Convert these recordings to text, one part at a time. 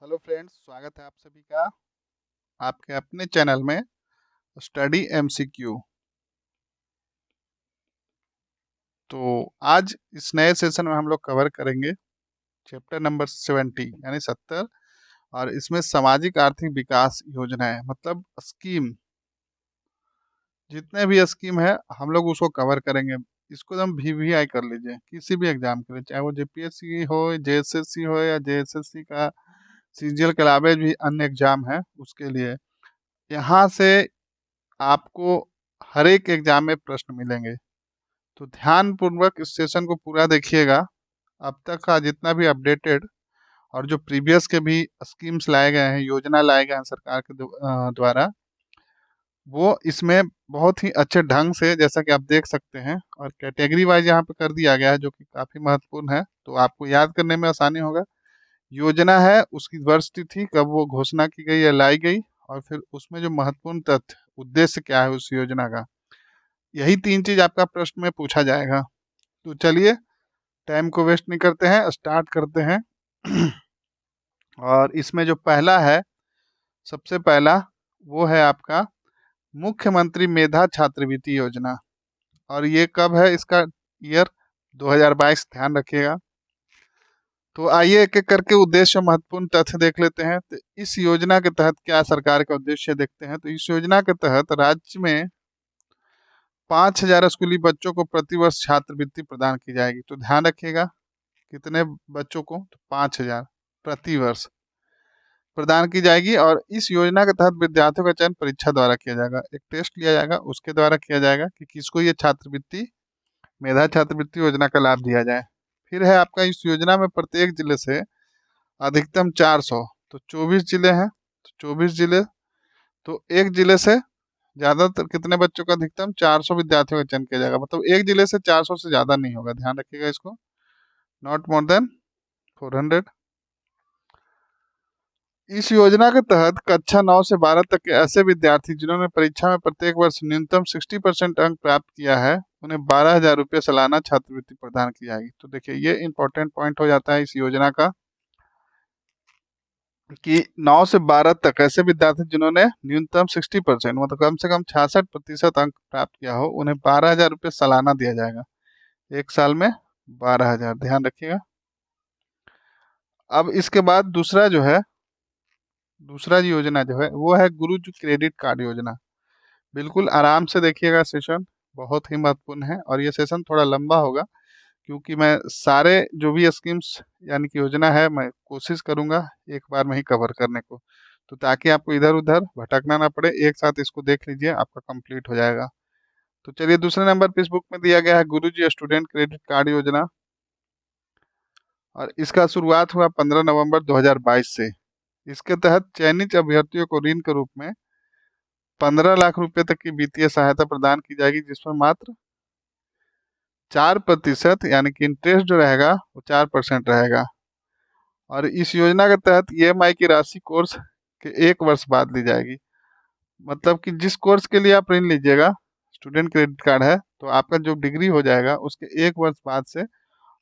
Hello friends, स्वागत है आप सभी का आपके अपने चैनल में स्टडी एमसीक्यू। तो आज इस नए सेशन में हम लोग कवर करेंगे चैप्टर नंबर 70 यानी 70। और इसमें सामाजिक आर्थिक विकास योजना है, मतलब स्कीम, जितने भी स्कीम है हम लोग उसको कवर करेंगे। इसको हम वीवीआई कर लीजिए किसी भी एग्जाम के लिए, चाहे वो जेपीएससी हो, जेएसएससी हो या जेएसएससी का सीजीएल के अलावा भी अन्य एग्जाम है उसके लिए। यहाँ से आपको हर एक एग्जाम में प्रश्न मिलेंगे, तो ध्यान पूर्वक इस सेशन को पूरा देखिएगा। अब तक का जितना भी अपडेटेड और जो प्रीवियस के भी स्कीम्स लाए गए हैं, योजना लाए गए हैं सरकार के द्वारा, वो इसमें बहुत ही अच्छे ढंग से, जैसा कि आप देख सकते हैं, और कैटेगरी वाइज यहाँ पे कर दिया गया है, जो कि काफ़ी महत्वपूर्ण है, तो आपको याद करने में आसानी होगा। योजना है, उसकी वर्ष तिथि कब वो घोषणा की गई या लाई गई, और फिर उसमें जो महत्वपूर्ण तथ्य, उद्देश्य क्या है उस योजना का, यही तीन चीज आपका प्रश्न में पूछा जाएगा। तो चलिए, टाइम को वेस्ट नहीं करते हैं, स्टार्ट करते हैं। और इसमें जो पहला है, सबसे पहला, वो है आपका मुख्यमंत्री मेधा छात्रवृत्ति योजना। और ये कब है, इसका ईयर 2022, ध्यान रखिएगा। तो आइए एक एक करके उद्देश्य और महत्वपूर्ण तथ्य देख लेते हैं। तो इस योजना के तहत क्या सरकार का उद्देश्य देखते हैं। तो इस योजना के तहत राज्य में 5,000 स्कूली बच्चों को प्रतिवर्ष छात्रवृत्ति प्रदान की जाएगी। तो ध्यान रखिएगा, कितने बच्चों को, तो 5,000 प्रति वर्ष प्रदान की जाएगी। और इस योजना के तहत विद्यार्थियों का चयन परीक्षा द्वारा किया जाएगा, एक टेस्ट लिया जाएगा, उसके द्वारा किया जाएगा कि किसको ये छात्रवृत्ति, मेधा छात्रवृत्ति योजना का लाभ दिया जाए। फिर है आपका, इस योजना में प्रत्येक जिले से अधिकतम 400, तो 24 जिले हैं, तो 24 जिले, तो एक जिले से ज्यादातर कितने बच्चों का, अधिकतम 400 विद्यार्थियों का चयन किया जाएगा। मतलब एक जिले से 400 से ज्यादा नहीं होगा, ध्यान रखिएगा इसको, नॉट मोर देन 400। इस योजना के तहत कक्षा 9 से 12 तक के ऐसे विद्यार्थी जिन्होंने परीक्षा में प्रत्येक वर्ष न्यूनतम 60% अंक प्राप्त किया है, उन्हें 12,000 रुपये सालाना छात्रवृत्ति प्रदान की जाएगी। तो देखिए, ये इंपॉर्टेंट पॉइंट हो जाता है इस योजना का, कि 9 से 12 तक ऐसे विद्यार्थी जिन्होंने न्यूनतम 60%, मतलब कम से कम 66% अंक प्राप्त किया हो, उन्हें 12,000 रुपये सालाना दिया जाएगा, एक साल में 12,000, ध्यान रखिएगा। अब इसके बाद दूसरा जो है, दूसरा योजना जो है वो है गुरुजी क्रेडिट कार्ड योजना। बिल्कुल आराम से देखिएगा, सेशन बहुत ही महत्वपूर्ण है, और ये सेशन थोड़ा लंबा होगा, क्योंकि मैं सारे जो भी स्कीम्स यानी कि योजना है, मैं कोशिश करूंगा एक बार में ही कवर करने को, तो ताकि आपको इधर उधर भटकना ना पड़े, एक साथ इसको देख लीजिए, आपका कंप्लीट हो जाएगा। तो चलिए, दूसरे नंबर पे इस बुक में दिया गया है गुरुजी स्टूडेंट क्रेडिट कार्ड योजना। और इसका शुरुआत हुआ 15 नवंबर 2022 से। इसके तहत चयनित अभ्यर्थियों को ऋण के रूप में 15 लाख रुपए तक की वित्तीय सहायता प्रदान की जाएगी, जिसमें मात्र 4% यानी कि इंटरेस्ट जो रहेगा वो 4% रहेगा। और इस योजना के तहत ईएमआई की राशि कोर्स के एक वर्ष बाद ली जाएगी। मतलब कि जिस कोर्स के लिए आप ऋण लीजिएगा, स्टूडेंट क्रेडिट कार्ड है, तो आपका जो डिग्री हो जाएगा उसके एक वर्ष बाद से,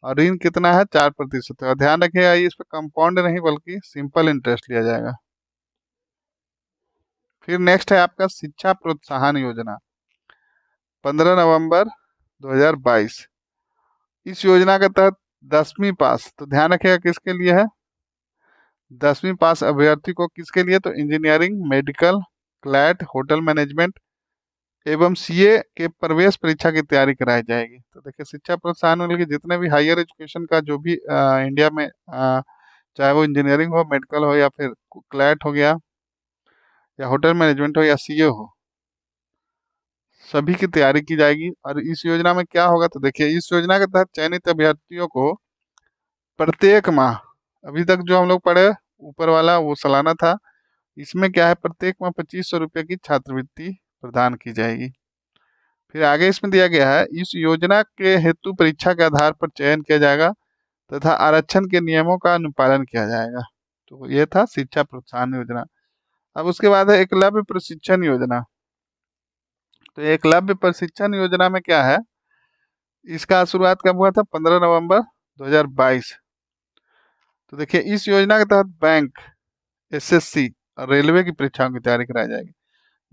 और ऋण कितना है, 4% है। और ध्यान रखिएगा, इस पर कंपाउंड नहीं बल्कि सिंपल इंटरेस्ट लिया जाएगा। फिर नेक्स्ट है आपका शिक्षा प्रोत्साहन योजना, 15 नवंबर 2022। इस योजना के तहत 10वीं पास, तो ध्यान रखिएगा किसके लिए है, 10वीं पास अभ्यर्थी को किसके लिए, तो engineering, medical, CLAT, hotel management एवं सीए के प्रवेश परीक्षा की तैयारी कराई जाएगी। तो देखिए, शिक्षा प्रोत्साहन मतलब कि जितने भी हायर एजुकेशन का जो भी इंडिया में, चाहे वो इंजीनियरिंग हो, मेडिकल हो, या फिर क्लैट हो गया, या होटल मैनेजमेंट हो, या सीए हो, सभी की तैयारी की जाएगी। और इस योजना में क्या होगा, तो देखिए, इस योजना के तहत चयनित अभ्यर्थियों को प्रत्येक माह, अभी तक जो हम लोग पढ़े ऊपर वाला वो सालाना था, इसमें क्या है, प्रत्येक माह 2,500 रुपये की छात्रवृत्ति प्रदान की जाएगी। फिर आगे इसमें दिया गया है, इस योजना के हेतु परीक्षा के आधार पर चयन किया जाएगा तथा आरक्षण के नियमों का अनुपालन किया जाएगा। तो ये था शिक्षा प्रोत्साहन योजना। अब उसके बाद है एकलव्य प्रशिक्षण योजना। तो एकलव्य प्रशिक्षण योजना में क्या है, इसका शुरुआत कब हुआ था, 15 नवंबर 2022। तो देखिए, इस योजना के तहत बैंक एसएससी रेलवे की परीक्षाओं की तैयारी कराई जाएगी।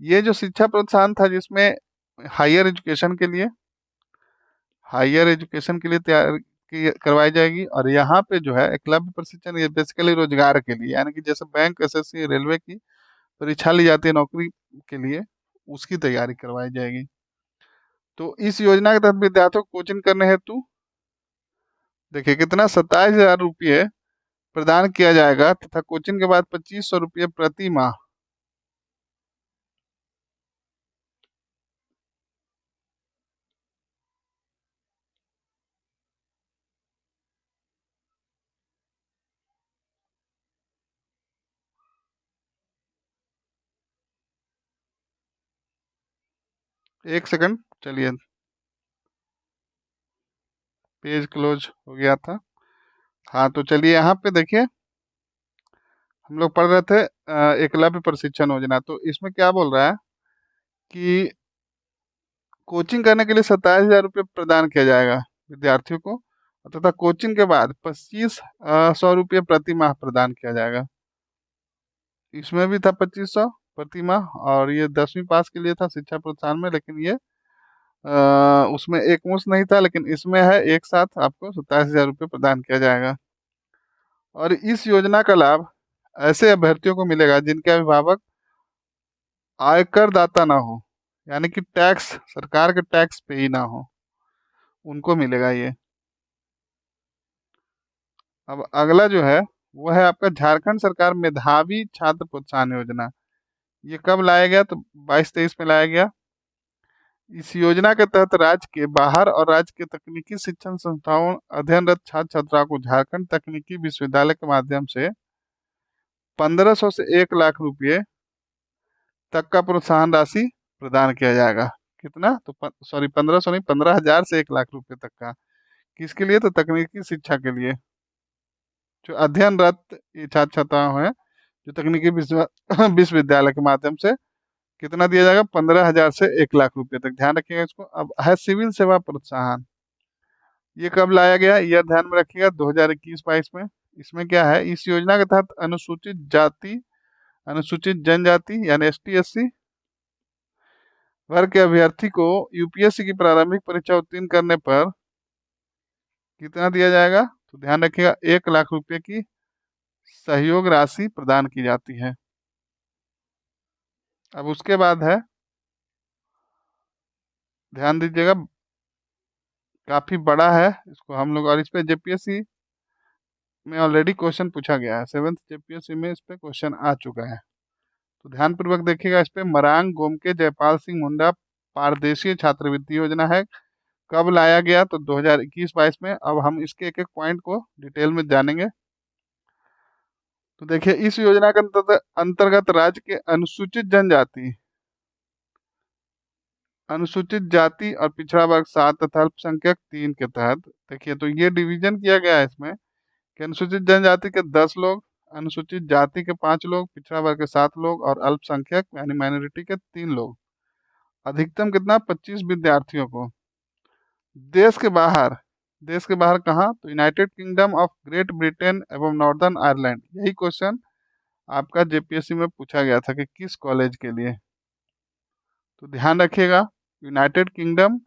ये जो शिक्षा प्रोत्साहन था जिसमें हायर एजुकेशन के लिए हायर एजुकेशन के लिए तैयार करवाई जाएगी। और यहाँ पे जो है एकलव्य प्रशिक्षण, ये बेसिकली रोजगार के लिए, यानी कि जैसे बैंक, एसएससी, रेलवे की परीक्षा ली जाती है नौकरी के लिए, उसकी तैयारी करवाई जाएगी। तो इस योजना के तहत विद्यार्थियों को कोचिंग करने हेतु देखिए कितना 27,000 रुपये प्रदान किया जाएगा तथा कोचिंग के बाद 2500 रुपये प्रति माह। एक सेकंड चलिए, पेज क्लोज हो गया था। हाँ तो चलिए यहाँ पे देखिए, हम लोग पढ़ रहे थे एकलव्य प्रशिक्षण योजना। तो इसमें क्या बोल रहा है कि कोचिंग करने के लिए 27,000 रुपये प्रदान किया जाएगा विद्यार्थियों को, तथा कोचिंग के बाद 2500 रुपये प्रति माह प्रदान किया जाएगा। इसमें भी था 2500 प्रति माह, और ये 10वीं पास के लिए था शिक्षा प्रोत्साहन में, लेकिन ये उसमें एक मुश्त नहीं था, लेकिन इसमें है एक साथ आपको 27,000 रुपये प्रदान किया जाएगा। और इस योजना का लाभ ऐसे अभ्यर्थियों को मिलेगा जिनके अभिभावक आयकर दाता ना हो, यानी कि टैक्स, सरकार के टैक्स पे ही ना हो, उनको मिलेगा ये। अब अगला जो है वो है आपका झारखंड सरकार मेधावी छात्र प्रोत्साहन योजना। ये कब लाया गया? तो 22-23 में लाया गया। इस योजना के तहत राज्य के बाहर और राज्य के तकनीकी शिक्षण संस्थाओं अध्ययनरत छात्र छात्राओं को झारखंड तकनीकी विश्वविद्यालय के माध्यम से 1500 से 1 लाख रुपए तक का प्रोत्साहन राशि प्रदान किया जाएगा। कितना? तो सॉरी, 1500 नहीं, 15,000 से 1 लाख रुपए तक का। किसके लिए? तो तकनीकी शिक्षा के लिए, जो अध्ययनरत ये छात्र छात्राएं हैं, जो तकनीकी विश्वविद्यालय के माध्यम से कितना दिया जाएगा? 15,000 से 1 लाख रुपए तक। ध्यान रखिएगा इसको। अब है सिविल सेवा प्रोत्साहन। ये कब लाया गया? यह ध्यान में रखिएगा 2021-22 में। इसमें क्या है? इस योजना के तहत अनुसूचित जाति, अनुसूचित जनजाति यानी ST SC वर्ग के अभ्यर्थी को यूपीएससी की प्रारंभिक परीक्षा उत्तीर्ण करने पर कितना दिया जाएगा? तो ध्यान रखिएगा 1 लाख रुपए की सहयोग राशि प्रदान की जाती है। अब उसके बाद है, ध्यान दीजिएगा, काफी बड़ा है इसको हम लोग, और इस पे जेपीएससी में ऑलरेडी क्वेश्चन पूछा गया है। 7th जेपीएससी में इस पे क्वेश्चन आ चुका है, तो ध्यान पूर्वक देखिएगा। इस पे मरांग गोमके जयपाल सिंह मुंडा पारदेशीय छात्रवृत्ति योजना है। कब लाया गया? तो 2021-22 में। अब हम इसके एक एक पॉइंट को डिटेल में जानेंगे। तो देखिए, इस योजना के अंतर्गत राज्य के अनुसूचित जाति और पिछड़ा वर्ग 7 तथा अल्पसंख्यक 3 के तहत, देखिए तो ये डिवीजन किया गया है इसमें कि अनुसूचित जनजाति के 10 लोग, अनुसूचित जाति के 5 लोग, पिछड़ा वर्ग के 7 लोग और अल्पसंख्यक यानी माइनॉरिटी के 3 लोग। अधिकतम कितना? 25 विद्यार्थियों को। देश के बाहर, देश के बाहर कहाँ? तो United kingdom of great Britain एवं नॉर्दर्न आयरलैंड। यही क्वेश्चन आपका जेपीएससी में पूछा गया था कि किस कॉलेज के लिए। तो ध्यान रखिएगा, United kingdom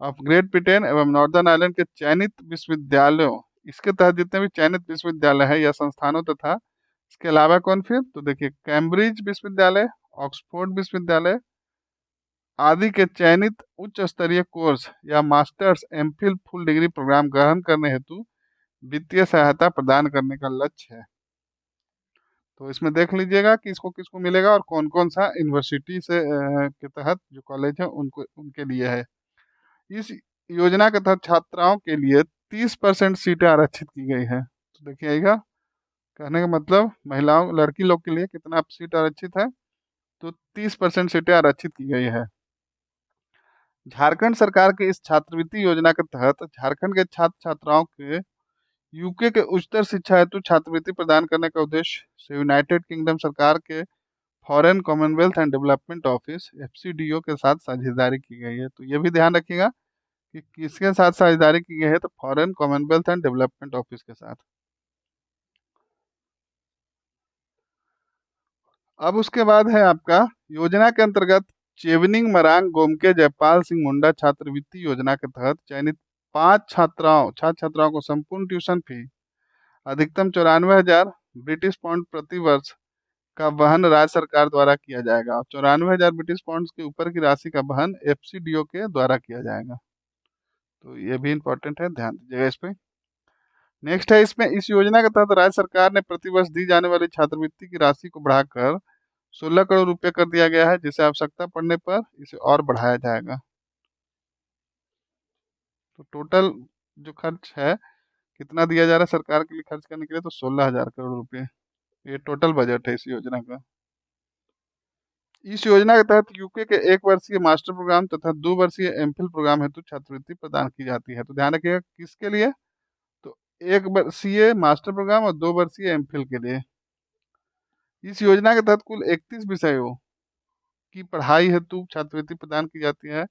of great Britain एवं नॉर्दर्न आयरलैंड के चयनित विश्वविद्यालयों, इसके तहत जितने भी चयनित विश्वविद्यालय है या संस्थानों तथा इसके अलावा कौन फिर? तो देखिए, कैम्ब्रिज विश्वविद्यालय, ऑक्सफोर्ड विश्वविद्यालय आदि के चयनित उच्च स्तरीय कोर्स या masters, MPhil, full degree programme ग्रहण करने हेतु वित्तीय सहायता प्रदान करने का लक्ष्य है। तो इसमें देख लीजिएगा कि इसको किसको मिलेगा और कौन कौन सा यूनिवर्सिटी से के तहत जो कॉलेज है उनको, उनके लिए है। इस योजना के तहत छात्राओं के लिए 30% सीटें आरक्षित की गई है। तो देखिएगा, कहने का मतलब महिलाओं, लड़की लोग के लिए कितना सीट आरक्षित है? तो 30% सीटें आरक्षित की गई है। झारखंड सरकार की इस छात्रवृत्ति योजना के तहत झारखंड के छात्र छात्राओं के यूके के उच्चतर शिक्षा हेतु छात्रवृत्ति प्रदान करने का उद्देश्य से यूनाइटेड किंगडम सरकार के foreign Commonwealth and development office FCDO के साथ साझेदारी की गई है। तो ये भी ध्यान रखिएगा कि किसके साथ साझेदारी की गई है? तो foreign Commonwealth and development office के साथ। अब उसके बाद है आपका योजना के अंतर्गत चेवनिंग मरांग गोमके जयपाल सिंह मुंडा छात्रवृत्ति योजना के तहत चयनित 5 छात्र छात्राओं को संपूर्ण ट्यूशन फी अधिकतम 94,000 ब्रिटिश पाउंड प्रति वर्ष का वहन राज्य सरकार द्वारा किया जाएगा, और 94,000 ब्रिटिश पाउंड के ऊपर की राशि का वहन एफसीडीओ के द्वारा किया जाएगा। तो ये भी इंपॉर्टेंट है, ध्यान दीजिएगा इस पे। नेक्स्ट है, इसमें इस योजना के तहत राज्य सरकार ने प्रतिवर्ष दी जाने वाली छात्रवृत्ति की राशि को बढ़ाकर 16 करोड़ रुपए कर दिया गया है, जिसे आवश्यकता पड़ने पर इसे और बढ़ाया जाएगा। तो टोटल जो खर्च है कितना दिया जा रहा है सरकार के लिए खर्च करने के लिए, तो 16,000 करोड़ रुपए। ये टोटल बजट है इस योजना का। इस योजना के तहत यूके के 1 वर्षीय मास्टर प्रोग्राम तथा 2 वर्षीय एमफिल प्रोग्राम हेतु छात्रवृत्ति प्रदान की जाती है। तो ध्यान रखिएगा किसके लिए, तो 1 वर्षीय मास्टर प्रोग्राम और 2 वर्षीय एमफिल के लिए। इस योजना के तहत कुल 31 विषयों की पढ़ाई हेतु छात्रवृत्ति प्रदान की जाती है।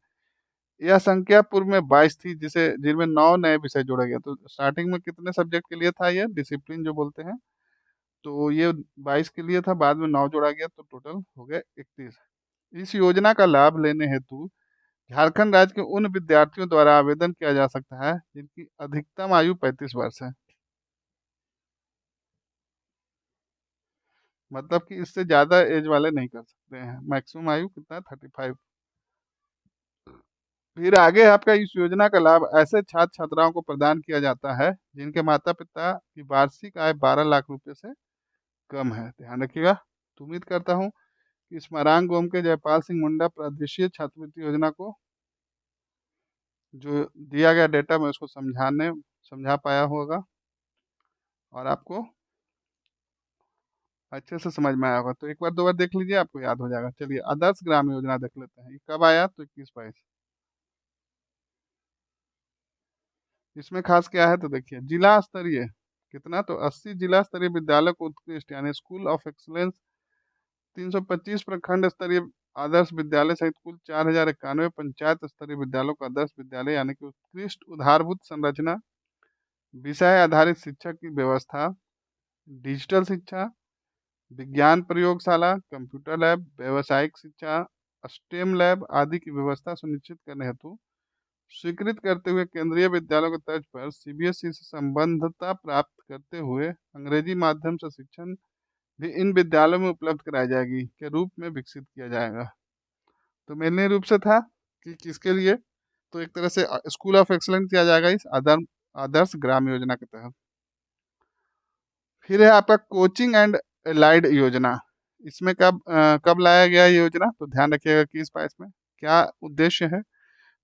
यह संख्या पूर्व में 22 थी, जिनमें 9 नए विषय जोड़ा गया। तो स्टार्टिंग में कितने सब्जेक्ट के लिए था, ये डिसिप्लिन जो बोलते हैं, तो ये 22 के लिए था, बाद में 9 जोड़ा गया, तो टोटल हो गए 31। इस योजना का लाभ लेने हेतु झारखंड राज्य के उन विद्यार्थियों द्वारा आवेदन किया जा सकता है जिनकी अधिकतम आयु 35 वर्ष है। मतलब कि इससे ज्यादा एज वाले नहीं कर सकते हैं। मैक्सिमम आयु कितना है, 35। फिर आगे आपका इस योजना का लाभ ऐसे छात्र छात्राओं को प्रदान किया जाता है जिनके माता पिता की वार्षिक आय 12 लाख रुपए से कम है। ध्यान रखिएगा। तो उम्मीद करता हूँ कि इस मरांग गोम के जयपाल सिंह मुंडा प्रादेशिक छात्रवृत्ति योजना को जो दिया गया डेटा मैं उसको समझा पाया होगा और आपको अच्छे से समझ में आया होगा। तो एक बार 2 बार देख लीजिए, आपको याद हो जाएगा। चलिए आदर्श ग्राम योजना देख लेते हैं, ये कब आया, तो 21-22। इसमें खास क्या है, तो देखिए जिला स्तरीय कितना, तो 80 जिला स्तरीय विद्यालय को उत्कृष्ट यानी स्कूल ऑफ एक्सलेंस, 325 प्रखंड स्तरीय आदर्श विद्यालय सहित कुल 4,091 पंचायत स्तरीय विद्यालयों का आदर्श विद्यालय यानी कि उत्कृष्ट उधारभूत संरचना, विषय आधारित शिक्षा की व्यवस्था, डिजिटल शिक्षा, विज्ञान प्रयोगशाला, कंप्यूटर लैब, व्यावसायिक शिक्षा, स्टेम लैब आदि की व्यवस्था सुनिश्चित करने हेतु स्वीकृत करते हुए केंद्रीय विद्यालयों की तर्ज पर सीबीएसई से संबद्धता प्राप्त करते हुए अंग्रेजी माध्यम से शिक्षण भी इन विद्यालयों में उपलब्ध कराई जाएगी के रूप में विकसित किया जाएगा। तो मेनली रूप से था कि किसके लिए, तो एक तरह से स्कूल ऑफ एक्सलेंस किया जाएगा इस आदर्श ग्राम योजना के तहत। फिर है आपका कोचिंग एंड एलाइड योजना। इसमें कब लाया गया ये योजना, तो ध्यान रखिएगा कि इस पास में क्या उद्देश्य है,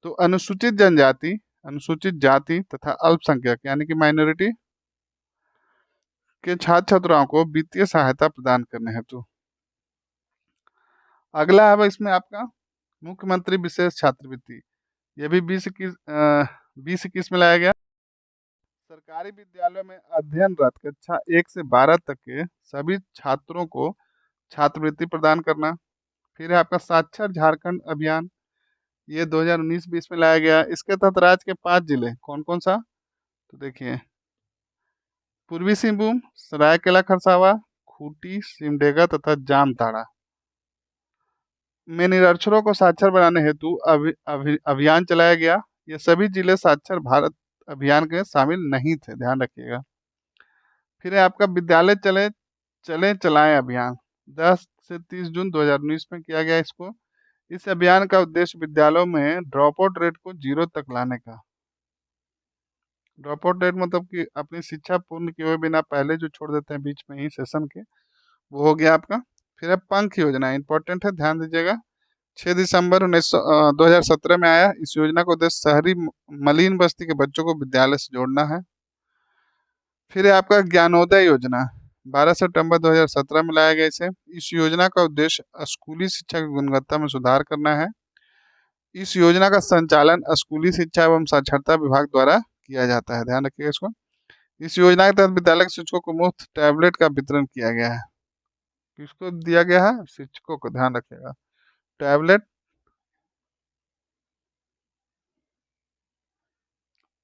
तो अनुसूचित जनजाति, अनुसूचित जाति तथा अल्पसंख्यक यानी कि माइनॉरिटी के छात्र छात्राओं को वित्तीय सहायता प्रदान करने हेतु। अगला है इसमें आपका मुख्यमंत्री विशेष छात्रवृत्ति। ये भी 20 21 में लाया गया। सरकारी विद्यालयों में अध्ययनरत कक्षा 1 से 12 तक के सभी छात्रों को छात्रवृत्ति प्रदान करना। फिर है आपका साक्षर झारखंड अभियान, ये 2019-20 में लाया गया। इसके तहत राज्य के 5 जिले कौन कौन सा, तो देखिए पूर्वी सिंहभूम, सरायकेला खरसावा, खूंटी, सिमडेगा तथा जामताड़ा में निरक्षरों को साक्षर बनाने हेतु अभियान चलाया गया। ये सभी जिले साक्षर भारत अभियान के शामिल नहीं थे, ध्यान रखिएगा। फिर है आपका विद्यालय चले चले चलाएं अभियान, 10 से 30 जून 2019 में किया गया इसको। इस अभियान का उद्देश्य विद्यालयों में ड्रॉप आउट रेट को 0 तक लाने का। ड्रॉप आउट रेट मतलब कि अपनी शिक्षा पूर्ण किए हुए बिना पहले जो छोड़ देते हैं बीच में ही सेशन के, वो हो गया आपका। फिर है पंख योजना, इंपॉर्टेंट है, ध्यान दीजिएगा। 6 दिसंबर 2017 में आया। इस योजना का उद्देश्य शहरी मलिन बस्ती के बच्चों को विद्यालय से जोड़ना है। फिर है आपका ज्ञानोदय योजना, 12 सितंबर 2017 में लाया गया इसे। इस योजना का उद्देश्य स्कूली शिक्षा की गुणवत्ता में सुधार करना है। इस योजना का संचालन स्कूली शिक्षा एवं साक्षरता विभाग द्वारा किया जाता है, ध्यान रखिएगा इसको। इस योजना के तहत विद्यालय के शिक्षकों को मुफ्त टैबलेट का वितरण किया गया है। किसको दिया गया है, शिक्षकों को, ध्यान रखिएगा, टैबलेट।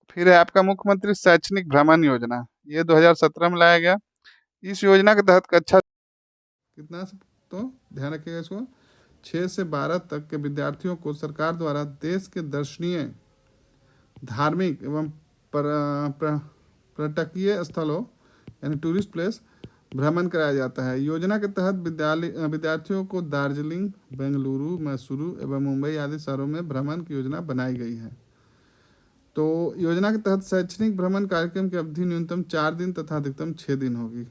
फिर है आपका मुख्यमंत्री शैक्षणिक भ्रमण योजना, ये 2017 में लाया गया। इस योजना के तहत कक्षा कितना तो ध्यान रखिएगा इसको, 6 से 12 तक के विद्यार्थियों को सरकार द्वारा देश के दर्शनीय, धार्मिक एवं पर्यटकीय स्थलों यानी टूरिस्ट प्लेस भ्रमण कराया जाता है। योजना के तहत विद्यार्थियों को दार्जिलिंग, बेंगलुरु, मैसूरू एवं मुंबई आदि शहरों में भ्रमण की योजना बनाई गई है। तो योजना के तहत शैक्षणिक भ्रमण कार्यक्रम की अवधि न्यूनतम 4 दिन तथा अधिकतम 6 दिन होगी।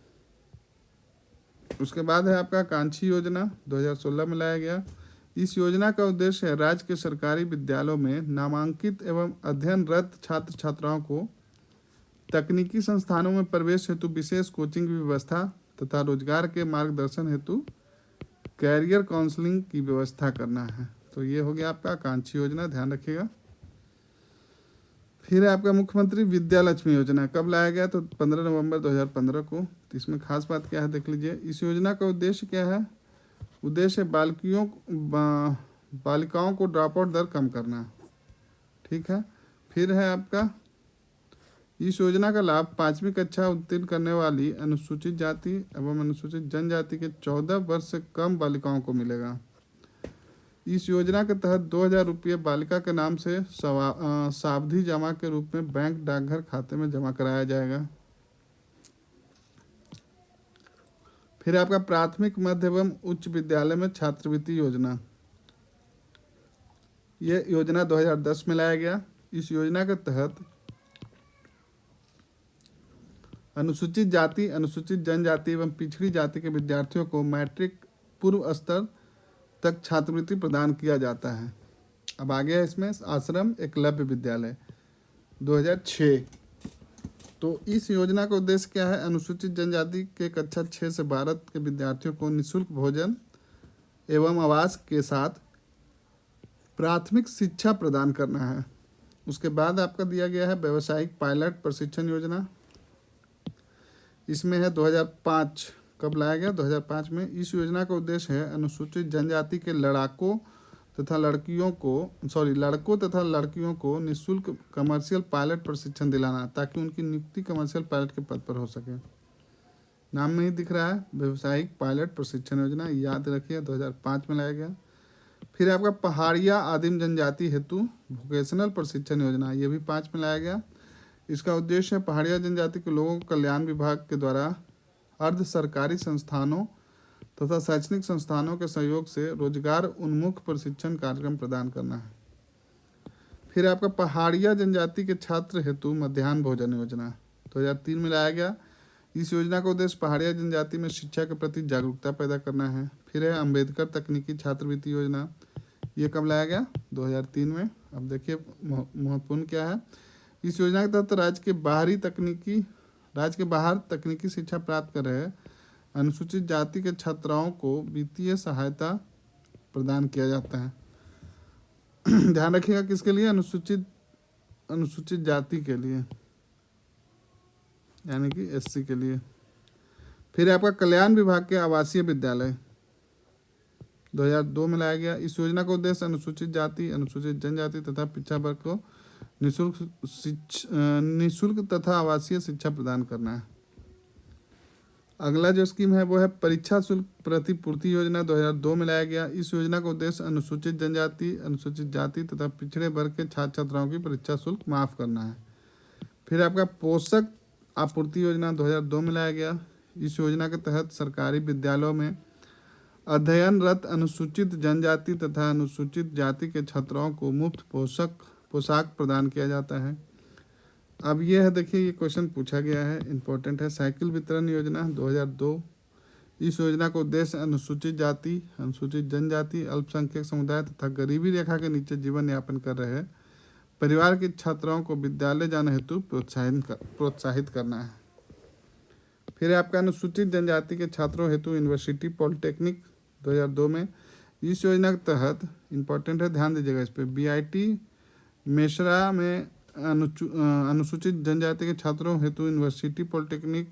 उसके बाद है आपका कांची योजना, 2016 में लाया गया। इस योजना का उद्देश्य है राज्य के सरकारी विद्यालयों में नामांकित एवं अध्ययनरत छात्र छात्राओं को तकनीकी संस्थानों में प्रवेश हेतु विशेष कोचिंग की व्यवस्था तथा रोजगार के मार्गदर्शन हेतु कैरियर काउंसलिंग की व्यवस्था करना है। तो ये हो गया आपका कांची योजना, ध्यान रखिएगा। फिर है आपका मुख्यमंत्री विद्या लक्ष्मी योजना, कब लाया गया? तो 15 नवंबर 2015 को। तो इसमें खास बात क्या है देख लीजिए। इस योजना का उद्देश्य क्या है? उद्देश्य बालिकाओं को ड्रॉप आउट दर कम करना, ठीक है। फिर है आपका, इस योजना का लाभ 5वीं कक्षा उत्तीर्ण करने वाली अनुसूचित जाति एवं अनुसूचित जनजाति के 14 वर्ष से कम बालिकाओं को मिलेगा। इस योजना के तहत 2,000 रुपये बालिका के नाम से सावधि जमा के रूप में बैंक डाकघर खाते में जमा कराया जाएगा। फिर आपका प्राथमिक, मध्य एवं उच्च विद्यालय में छात्रवृत्ति योजना, ये योजना 2010 में लाया गया। इस योजना के तहत अनुसूचित जाति, अनुसूचित जनजाति एवं पिछड़ी जाति के विद्यार्थियों को मैट्रिक पूर्व स्तर तक छात्रवृत्ति प्रदान किया जाता है। अब आगे है इसमें आश्रम एकलव्य विद्यालय 2006। तो इस योजना का उद्देश्य क्या है? अनुसूचित जनजाति के कक्षा 6 से 12 के विद्यार्थियों को निःशुल्क भोजन एवं आवास के साथ प्राथमिक शिक्षा प्रदान करना है। उसके बाद आपका दिया गया है व्यावसायिक पायलट प्रशिक्षण योजना, इसमें है 2005, कब लाया गया? 2005 में। इस योजना का उद्देश्य है अनुसूचित जनजाति के लड़कों तथा लड़कियों को निःशुल्क कमर्शियल पायलट प्रशिक्षण दिलाना, ताकि उनकी नियुक्ति कमर्शियल पायलट के पद पर हो सके। नाम में ही दिख रहा है व्यावसायिक पायलट प्रशिक्षण योजना, याद रखिए 2005 में लाया गया। फिर आपका पहाड़िया आदिम जनजाति हेतु वोकेशनल प्रशिक्षण योजना, ये भी 5 में लाया गया। इसका उद्देश्य है पहाड़िया जनजाति के लोगों को कल्याण विभाग के द्वारा अर्ध सरकारी संस्थानों तथा शैक्षणिक संस्थानों के सहयोग से रोजगार उन्मुख प्रशिक्षण कार्यक्रम प्रदान करना है। फिर आपका पहाड़िया जनजाति के छात्र हेतु मध्याह्न भोजन योजना 2003 में लाया गया। इस योजना का उद्देश्य पहाड़िया जनजाति में शिक्षा के प्रति जागरूकता पैदा करना है। फिर है अंबेडकर तकनीकी छात्रवृत्ति योजना, ये कब लाया गया? 2003 में। अब देखिए महत्वपूर्ण क्या है। इस योजना के तहत राज्य के बाहर तकनीकी शिक्षा प्राप्त कर रहे अनुसूचित जाति के छात्राओं को वित्तीय सहायता प्रदान किया जाता है। ध्यान रखिएगा किसके लिए? अनुसूचित जाति के लिए, यानी कि SC के लिए। फिर आपका कल्याण विभाग के आवासीय विद्यालय 2002 में लाया गया। इस योजना का उद्देश्य अनुसूचित जाति, अनुसूचित जनजाति तथा पिछड़ा वर्ग को निःशुल्क तथा आवासीय शिक्षा प्रदान करना है। अगला जो स्कीम है वो है परीक्षा शुल्क प्रतिपूर्ति योजना, 2002 में लाया गया। इस योजना का उद्देश्य अनुसूचित जनजाति, अनुसूचित जाति तथा पिछड़े वर्ग के छात्र छात्राओं की परीक्षा शुल्क माफ करना है। फिर आपका पोषक आपूर्ति योजना 2002 में लाया गया। इस योजना के तहत सरकारी विद्यालयों में अध्ययनरत अनुसूचित जनजाति तथा अनुसूचित जाति के छात्राओं को मुफ्त पोशाक प्रदान किया जाता है। अब ये है, देखिए ये क्वेश्चन पूछा गया है, इंपॉर्टेंट है। साइकिल वितरण योजना 2002। इस योजना का उद्देश्य अनुसूचित जाति, अनुसूचित जनजाति, अल्पसंख्यक समुदाय तथा गरीबी रेखा के नीचे जीवन यापन कर रहे परिवार की छात्राओं को विद्यालय जाने हेतु प्रोत्साहित करना है। फिर आपका अनुसूचित जनजाति के छात्रों हेतु यूनिवर्सिटी पॉलिटेक्निक 2002 में। इस योजना के तहत इंपॉर्टेंट है, ध्यान दीजिएगा इस पर, BIT मेसरा में अनुसूचित जनजाति के छात्रों हेतु यूनिवर्सिटी पॉलिटेक्निक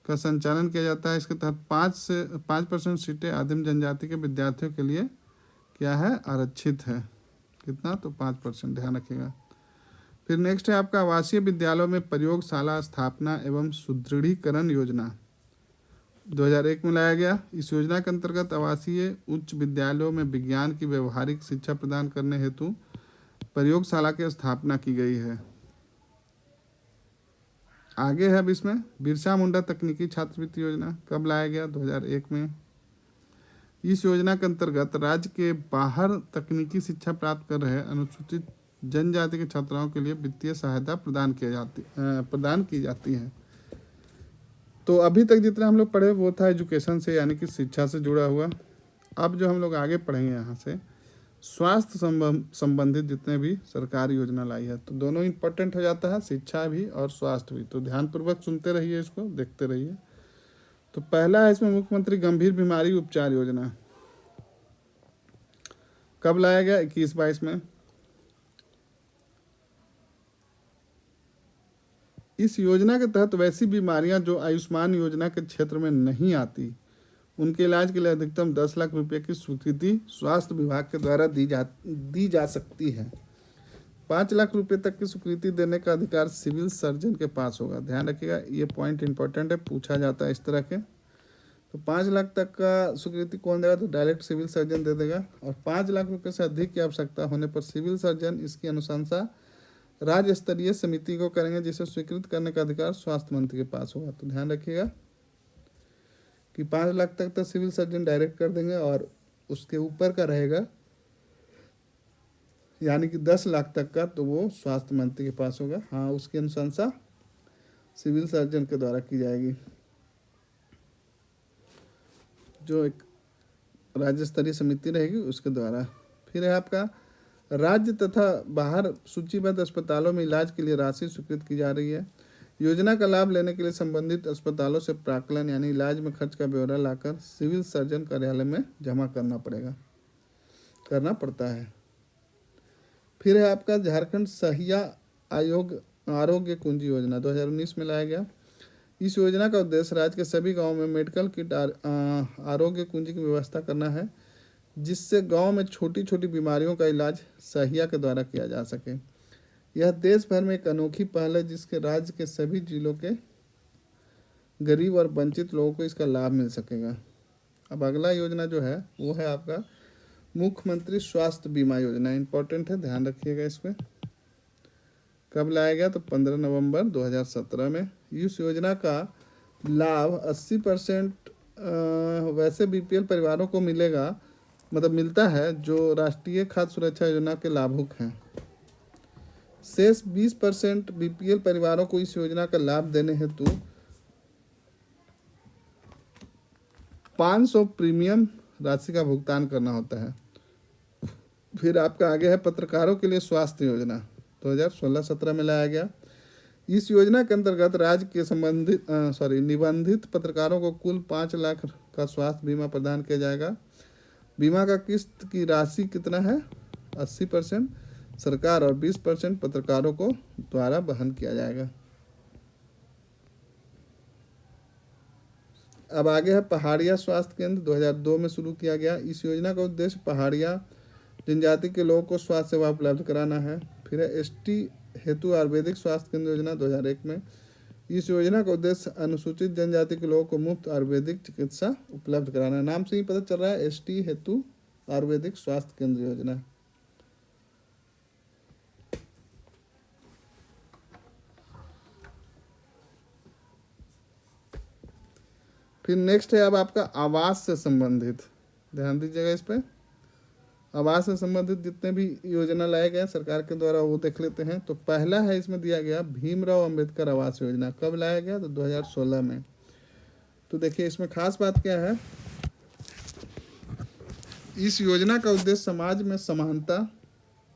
का संचालन किया जाता है। इसके तहत 5% सीटें आदिम जनजाति के विद्यार्थियों के लिए क्या है? आरक्षित है। कितना? तो 5%, ध्यान रखिएगा। फिर नेक्स्ट है आपका आवासीय विद्यालयों में प्रयोगशाला स्थापना एवं सुदृढ़ीकरण योजना 2001 में लाया गया। इस योजना के अंतर्गत आवासीय उच्च विद्यालयों में विज्ञान की व्यवहारिक शिक्षा प्रदान करने हेतु प्रयोगशाला की स्थापना की गई है। आगे है अब इसमें बिरसा मुंडा तकनीकी छात्रवृत्ति योजना कब लाया गया? 2001 में। इस योजना के अंतर्गत राज्य के बाहर तकनीकी शिक्षा प्राप्त कर रहे अनुसूचित जनजाति के छात्राओं के लिए वित्तीय सहायता प्रदान की जाती है। तो अभी तक जितना हम लोग पढ़े वो था एजुकेशन से, यानी कि शिक्षा से जुड़ा हुआ। अब जो हम लोग आगे पढ़ेंगे यहाँ से स्वास्थ्य संबंधित जितने भी सरकार योजना लाई है, तो दोनों इंपॉर्टेंट हो जाता है, शिक्षा भी और स्वास्थ्य भी। तो ध्यानपूर्वक सुनते रहिए, इसको देखते रहिए। तो पहला है इसमें मुख्यमंत्री गंभीर बीमारी उपचार योजना कब लाया गया? 21-22 में। इस योजना के तहत वैसी बीमारियां जो आयुष्मान योजना के क्षेत्र में नहीं आती, उनके इलाज के लिए अधिकतम 10 लाख रुपए की स्वीकृति स्वास्थ्य विभाग के द्वारा दी जा सकती है। 5 लाख रुपए तक की स्वीकृति देने का अधिकार सिविल सर्जन के पास होगा। ध्यान रखिएगा, ये पॉइंट इंपॉर्टेंट है, पूछा जाता है इस तरह के। तो 5 लाख तक का स्वीकृति कौन देगा? तो डायरेक्ट सिविल सर्जन दे देगा। और 5 लाख रुपए से अधिक की आवश्यकता होने पर सिविल सर्जन इसकी अनुशंसा राज्य स्तरीय समिति को करेंगे, जिसे स्वीकृत करने का अधिकार स्वास्थ्य मंत्री के पास होगा। तो ध्यान रखिएगा कि 5 लाख तक तो सिविल सर्जन डायरेक्ट कर देंगे, और उसके ऊपर का रहेगा यानी कि 10 लाख तक का तो वो स्वास्थ्य मंत्री के पास होगा। हाँ, उसकी अनुशंसा सिविल सर्जन के द्वारा की जाएगी, जो एक राज्य स्तरीय समिति रहेगी उसके द्वारा। फिर है आपका राज्य तथा बाहर सूचीबद्ध अस्पतालों में इलाज के लिए राशि स्वीकृत की जा रही है। योजना का लाभ लेने के लिए संबंधित अस्पतालों से प्राक्कलन यानी इलाज में खर्च का ब्यौरा लाकर सिविल सर्जन कार्यालय में जमा करना पड़ता है। फिर है आपका झारखंड सहिया आरोग्य कुंजी योजना 2019 में लाया गया। इस योजना का उद्देश्य राज्य के सभी गांवों में मेडिकल किट आरोग्य कुंजी की व्यवस्था करना है, जिससे गांव में छोटी छोटी बीमारियों का इलाज सहिया के द्वारा किया जा सके। यह देश भर में एक अनोखी पहल है, जिसके राज्य के सभी जिलों के गरीब और वंचित लोगों को इसका लाभ मिल सकेगा। अब अगला योजना जो है वो है आपका मुख्यमंत्री स्वास्थ्य बीमा योजना। इंपॉर्टेंट है, ध्यान रखिएगा इस पर। कब लाया गया? तो 15 नवंबर 2017 में। इस योजना का लाभ 80% वैसे बीपीएल परिवारों को मिलता है जो राष्ट्रीय खाद्य सुरक्षा योजना के लाभुक हैं। शेष 20% बीपीएल परिवारों को इस योजना का लाभ देने हेतु 500 प्रीमियम राशि का भुगतान करना होता है। फिर आपका आगे है पत्रकारों के लिए स्वास्थ्य योजना 2016-17 में लाया गया। इस योजना के अंतर्गत राज्य के निबंधित पत्रकारों को कुल 5 लाख का स्वास्थ्य बीमा प्रदान किया जाएगा। बीमा का किस्त की राशि कितना है? 80% सरकार और 20% पत्रकारों को द्वारा वहन किया जाएगा। अब आगे है पहाड़िया स्वास्थ्य केंद्र 2002 में शुरू किया गया। इस योजना का उद्देश्य पहाड़िया जनजाति के लोगों को स्वास्थ्य सेवा उपलब्ध कराना है। फिर है एसटी हेतु आयुर्वेदिक स्वास्थ्य केंद्र योजना 2001 में। इस योजना का उद्देश्य अनुसूचित जनजाति के लोगों को मुफ्त आयुर्वेदिक चिकित्सा उपलब्ध कराना है। नाम से ही पता चल रहा है, एसटी हेतु आयुर्वेदिक स्वास्थ्य केंद्र योजना। फिर नेक्स्ट है अब आपका आवास से संबंधित, ध्यान दीजिएगा इस पर। आवास से संबंधित जितने भी योजना लाए गए सरकार के द्वारा वो देख लेते हैं। तो पहला है इसमें दिया गया भीमराव अंबेडकर आवास योजना। कब लाया गया? तो 2016 में। तो देखिए इसमें खास बात क्या है, इस योजना का उद्देश्य समाज में समानता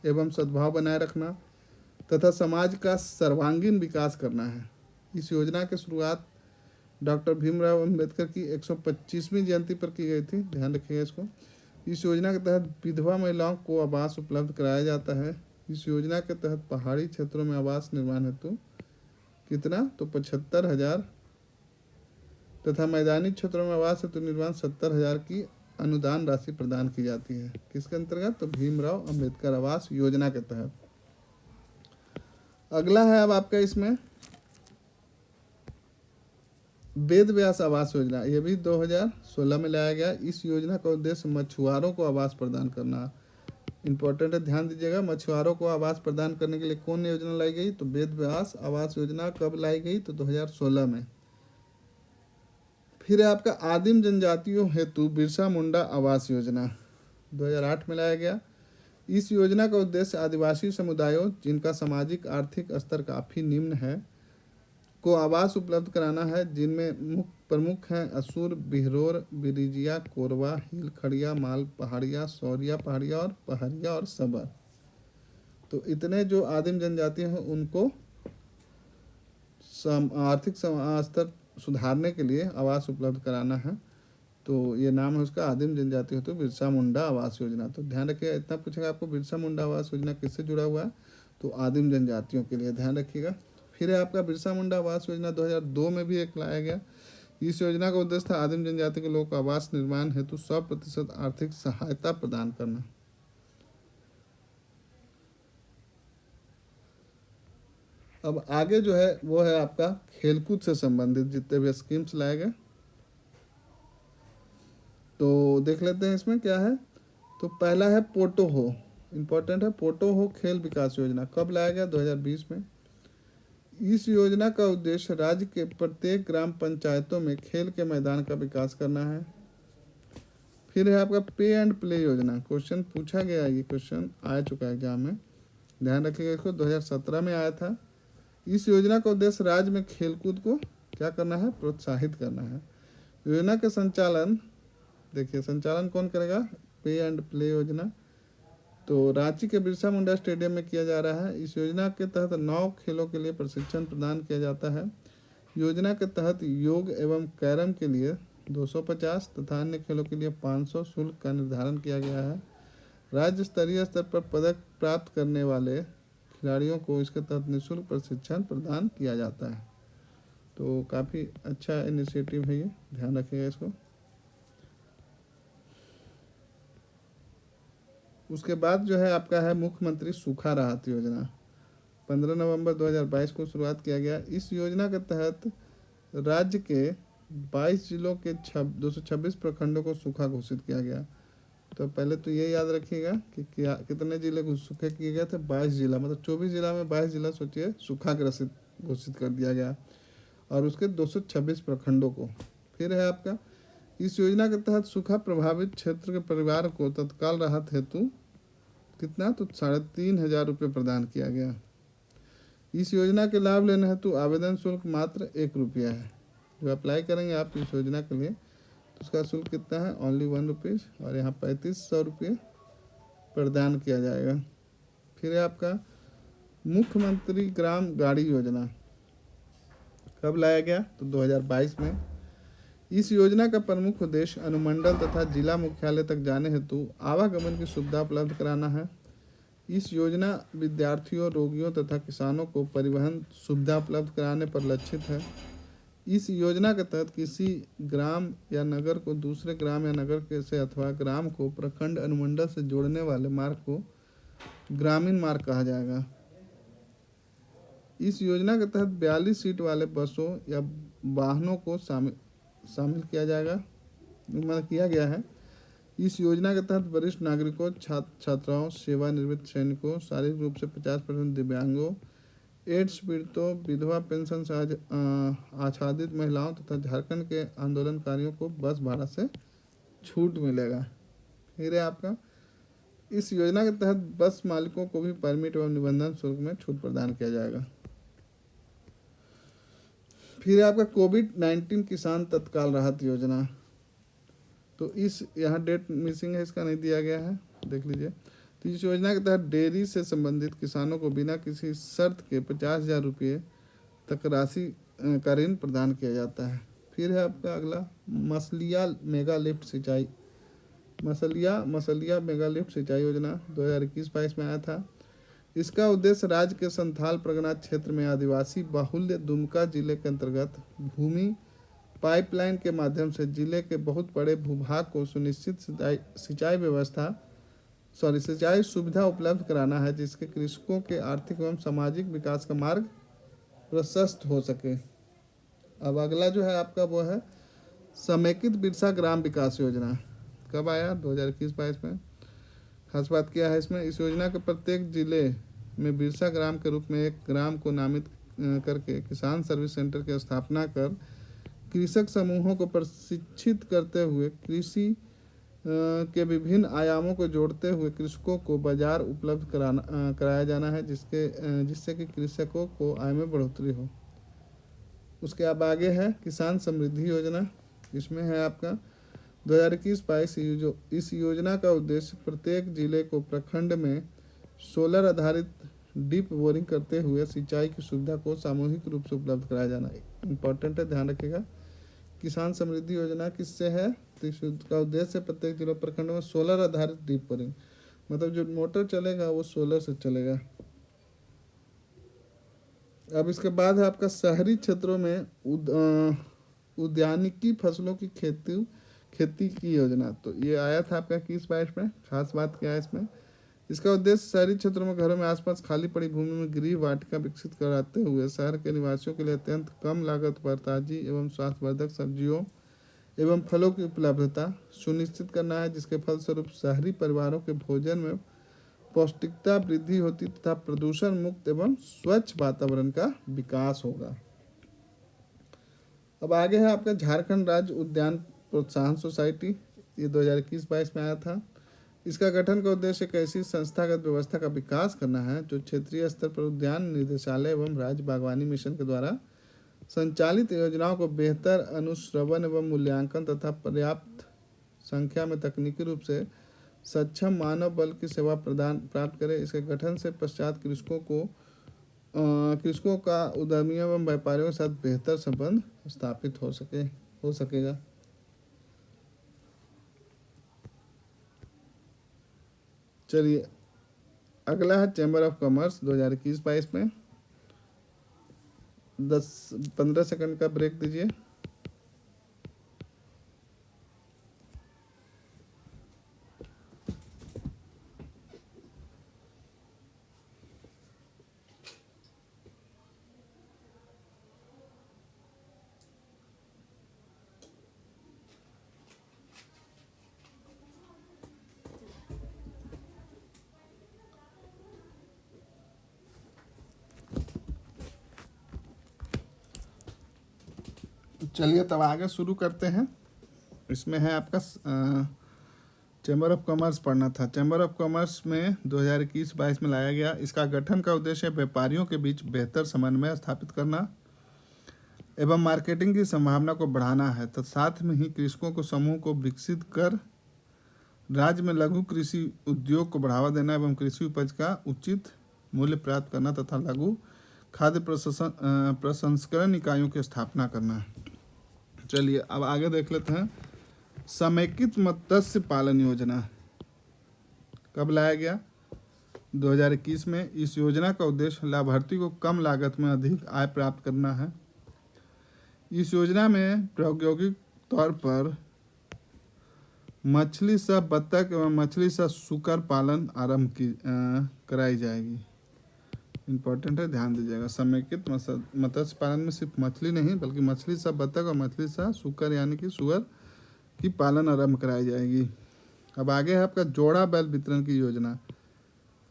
एवं सद्भाव बनाए रखना तथा समाज का सर्वांगीण विकास करना है। इस योजना की शुरुआत डॉक्टर भीमराव अंबेडकर की 125वीं जयंती पर की गई थी, ध्यान रखिएगा इसको। इस योजना के तहत विधवा महिलाओं को आवास उपलब्ध कराया जाता है। इस योजना के तहत पहाड़ी क्षेत्रों में आवास निर्माण हेतु कितना? तो 75,000 तथा मैदानी क्षेत्रों में आवास हेतु निर्माण 70,000 की अनुदान राशि प्रदान की जाती है। किसके अंतर्गत? तो भीमराव अंबेडकर आवास योजना के तहत। अगला है अब आपका इसमें वेद व्यास आवास योजना, ये भी 2016 में लाया गया। इस योजना का उद्देश्य मछुआरों को आवास प्रदान करना इंपॉर्टेंट है, ध्यान दीजिएगा। मछुआरों को आवास प्रदान करने के लिए कौन योजना लाई गई? तो वेद व्यास आवास योजना कब लाई गई? तो 2016 में। फिर है आपका आदिम जनजातियों हेतु बिरसा मुंडा आवास योजना, 2008 में लाया गया। इस योजना का उद्देश्य आदिवासी समुदायों जिनका सामाजिक आर्थिक स्तर काफ़ी निम्न है को आवास उपलब्ध कराना है, जिनमें प्रमुख हैं असुर, बिहरोर, बिरिजिया, कोरवा, हिल खड़िया, माल पहाड़िया, सौरिया पहाड़िया और पहरिया और सबर। तो इतने जो आदिम जनजाति हैं उनको आर्थिक स्तर सुधारने के लिए आवास उपलब्ध कराना है। तो ये नाम है उसका आदिम जनजाति हेतु बिरसा मुंडा आवास योजना। तो ध्यान रखिएगा, इतना पूछेगा आपको बिरसा मुंडा आवास योजना किससे जुड़ा हुआ है? तो आदिम जनजातियों के लिए, ध्यान रखिएगा। फिर है आपका बिरसा मुंडा आवास योजना 2002 में भी एक लाया गया। इस योजना का उद्देश्य था आदिम जनजाति के लोगों को आवास निर्माण हेतु 100% आर्थिक सहायता प्रदान करना। अब आगे जो है वो है आपका खेलकूद से संबंधित जितने भी स्कीम्स लाए गए, तो देख लेते हैं इसमें क्या है। तो पहला है पोटोहो, इंपॉर्टेंट है। पोटोहो खेल विकास योजना कब लाया गया? 2020 में। इस योजना का उद्देश्य राज्य के प्रत्येक ग्राम पंचायतों में खेल के मैदान का विकास करना है। फिर है आपका पे एंड प्ले योजना, क्वेश्चन पूछा गया, ये क्वेश्चन आ चुका है एग्जाम में, ध्यान रखिएगा इसको, 2017 में आया था। इस योजना का उद्देश्य राज्य में खेलकूद को क्या करना है? प्रोत्साहित करना है। योजना का संचालन देखिए, संचालन कौन करेगा? पे एंड प्ले योजना तो रांची के बिरसा मुंडा स्टेडियम में किया जा रहा है। इस योजना के तहत 9 खेलों के लिए प्रशिक्षण प्रदान किया जाता है। योजना के तहत योग एवं कैरम के लिए 250 तथा अन्य खेलों के लिए 500 शुल्क का निर्धारण किया गया है। राज्य स्तरीय स्तर पर पदक प्राप्त करने वाले खिलाड़ियों को इसके तहत निःशुल्क प्रशिक्षण प्रदान किया जाता है। तो काफ़ी अच्छा इनिशिएटिव है ये, ध्यान रखिएगा इसको। उसके बाद जो है आपका है मुख्यमंत्री सूखा राहत योजना, 15 नवंबर 2022 को शुरुआत किया गया। इस योजना के तहत राज्य के 22 जिलों के 226 प्रखंडों को सूखा घोषित किया गया। तो पहले तो ये याद रखिएगा कि क्या कितने जिले को सूखे किए गए थे? 22 जिला, मतलब 24 जिला में 22 जिला सोचिए सूखा ग्रसित घोषित कर दिया गया, और उसके 226 प्रखंडों को। फिर है आपका इस योजना के तहत सूखा प्रभावित क्षेत्र के परिवार को तत्काल राहत हेतु कितना? तो 3,500 रुपये प्रदान किया गया। इस योजना के लाभ लेने हेतु आवेदन शुल्क मात्र 1 रुपया है। जो अप्लाई करेंगे आप इस योजना के लिए तो उसका शुल्क कितना है? ओनली 1 रुपीज़, और यहाँ 3500 रुपये प्रदान किया जाएगा। फिर है आपका मुख्यमंत्री ग्राम गाड़ी योजना कब लाया गया? तो 2022 में। इस योजना का प्रमुख उद्देश्य अनुमंडल तथा जिला मुख्यालय तक जाने हेतु आवागमन की सुविधा उपलब्ध कराना है। इस योजना विद्यार्थियों, रोगियों तथा किसानों को परिवहन सुविधा उपलब्ध कराने पर लक्षित है। इस योजना के तहत किसी ग्राम या नगर को दूसरे ग्राम या नगर के से अथवा ग्राम को प्रखंड अनुमंडल से जोड़ने वाले मार्ग को ग्रामीण मार्ग कहा जाएगा। इस योजना के तहत 42 सीट वाले बसों या वाहनों को शामिल किया जाएगा, मतलब किया गया है। इस योजना के तहत वरिष्ठ नागरिकों, छात्राओं, सेवानिवृत्त सैनिकों, शारीरिक रूप से 50% दिव्यांगों, एड्स पीड़ितों, विधवा पेंशन से आच्छादित महिलाओं तथा झारखंड के आंदोलनकारियों को बस भाड़ा से छूट मिलेगा। फिर है आपका इस योजना के तहत बस मालिकों को भी परमिट एवं निबंधन शुल्क में छूट प्रदान किया जाएगा। फिर आपका कोविड-19 किसान तत्काल राहत योजना, तो इस यहाँ डेट मिसिंग है, इसका नहीं दिया गया है, देख लीजिए। तो इस योजना के तहत डेयरी से संबंधित किसानों को बिना किसी शर्त के 50,000 रुपये तक राशि का ऋण प्रदान किया जाता है। फिर है आपका अगला मसलिया मेगा लिफ्ट सिंचाई मसलिया मेगा लिफ्ट सिंचाई योजना 2021-22 में आया था। इसका उद्देश्य राज्य के संथाल परगना क्षेत्र में आदिवासी बाहुल्य दुमका जिले के अंतर्गत भूमि पाइपलाइन के माध्यम से जिले के बहुत बड़े भूभाग को सुनिश्चित सिंचाई सुविधा उपलब्ध कराना है, जिसके कृषकों के आर्थिक एवं सामाजिक विकास का मार्ग प्रशस्त हो सके। अब अगला जो है आपका वो है समेकित बिरसा ग्राम विकास योजना। कब आया? 2021-22 में। खास बात क्या है इसमें, इस योजना के प्रत्येक जिले में बिरसा ग्राम के रूप में एक ग्राम को नामित करके किसान सर्विस सेंटर की स्थापना कर कृषक समूहों को प्रशिक्षित करते हुए कृषि के विभिन्न आयामों को जोड़ते हुए कृषकों को बाजार उपलब्ध कराया जाना है, जिससे कि कृषकों को आय में बढ़ोतरी हो। उसके अब आगे है किसान समृद्धि योजना। इसमें है आपका 2021-22 इस योजना का उद्देश्य प्रत्येक जिले को प्रखंड में सोलर आधारित डीप बोरिंग करते हुए सिंचाई की सुविधा को सामूहिक रूप से उपलब्ध कराया जाना है। इंपॉर्टेंट है, ध्यान रखिएगा। किसान समृद्धि योजना किससे है? तो इसका उद्देश्य प्रत्येक जिला प्रखंड में सोलर आधारित डीप बोरिंग, मतलब जो मोटर चलेगा वो सोलर से चलेगा। अब इसके बाद है आपका शहरी क्षेत्रों में उद्यानिकी फसलों की खेती की योजना। तो ये आया था आपका 21-22 में। खास बात क्या है इसमें, इसका उद्देश्य शहरी क्षेत्रों में घरों में आसपास खाली पड़ी भूमि में गृह वाटिका विकसित कराते हुए शहर के निवासियों के लिए अत्यंत कम लागत पर ताजी एवं स्वास्थ्यवर्धक सब्जियों एवं फलों की उपलब्धता सुनिश्चित करना है, जिसके फलस्वरूप शहरी परिवारों के भोजन में पौष्टिकता वृद्धि होती तथा प्रदूषण मुक्त एवं स्वच्छ वातावरण का विकास होगा। अब आगे है आपका झारखंड राज्य उद्यान प्रोत्साहन सोसाइटी। ये 2021-22 में आया था। इसका गठन का उद्देश्य एक ऐसी संस्थागत व्यवस्था का विकास करना है जो क्षेत्रीय स्तर पर उद्यान निदेशालय एवं राज्य बागवानी मिशन के द्वारा संचालित योजनाओं को बेहतर अनुश्रवण एवं मूल्यांकन तथा पर्याप्त संख्या में तकनीकी रूप से सक्षम मानव बल की सेवा प्राप्त करे। इसके गठन से पश्चात कृषकों का उद्यमियों एवं व्यापारियों के साथ बेहतर संबंध स्थापित हो सकेगा। चलिए अगला है चैम्बर ऑफ कॉमर्स 2021-22 में। 10-15 सेकंड का ब्रेक दीजिए। चलिए तब आगे शुरू करते हैं। इसमें है आपका चैम्बर ऑफ कॉमर्स पढ़ना था। चैम्बर ऑफ कॉमर्स में 2021-22 में लाया गया। इसका गठन का उद्देश्य व्यापारियों के बीच बेहतर समन्वय स्थापित करना एवं मार्केटिंग की संभावना को बढ़ाना है, तथा साथ में ही कृषकों को समूह को विकसित कर राज्य में लघु कृषि उद्योग को बढ़ावा देना एवं कृषि उपज का उचित मूल्य प्राप्त करना तथा लघु खाद्य प्रसंस्करण इकाइयों की स्थापना करना है। चलिए अब आगे देख लेते हैं। समेकित मत्स्य पालन योजना कब लाया गया? 2021 में। इस योजना का उद्देश्य लाभार्थी को कम लागत में अधिक आय प्राप्त करना है। इस योजना में प्रायोगिक तौर पर मछली सह बत्तख एवं मछली सह सुकर पालन आरंभ कराई जाएगी। इम्पोर्टेंट है, ध्यान दीजिएगा। समेकित मत्स्य पालन में सिर्फ मछली नहीं बल्कि मछली सा बत्तख और मछली सा सुकर यानी कि सुअर की पालन आरंभ कराई जाएगी। अब आगे है आपका जोड़ा बैल वितरण की योजना।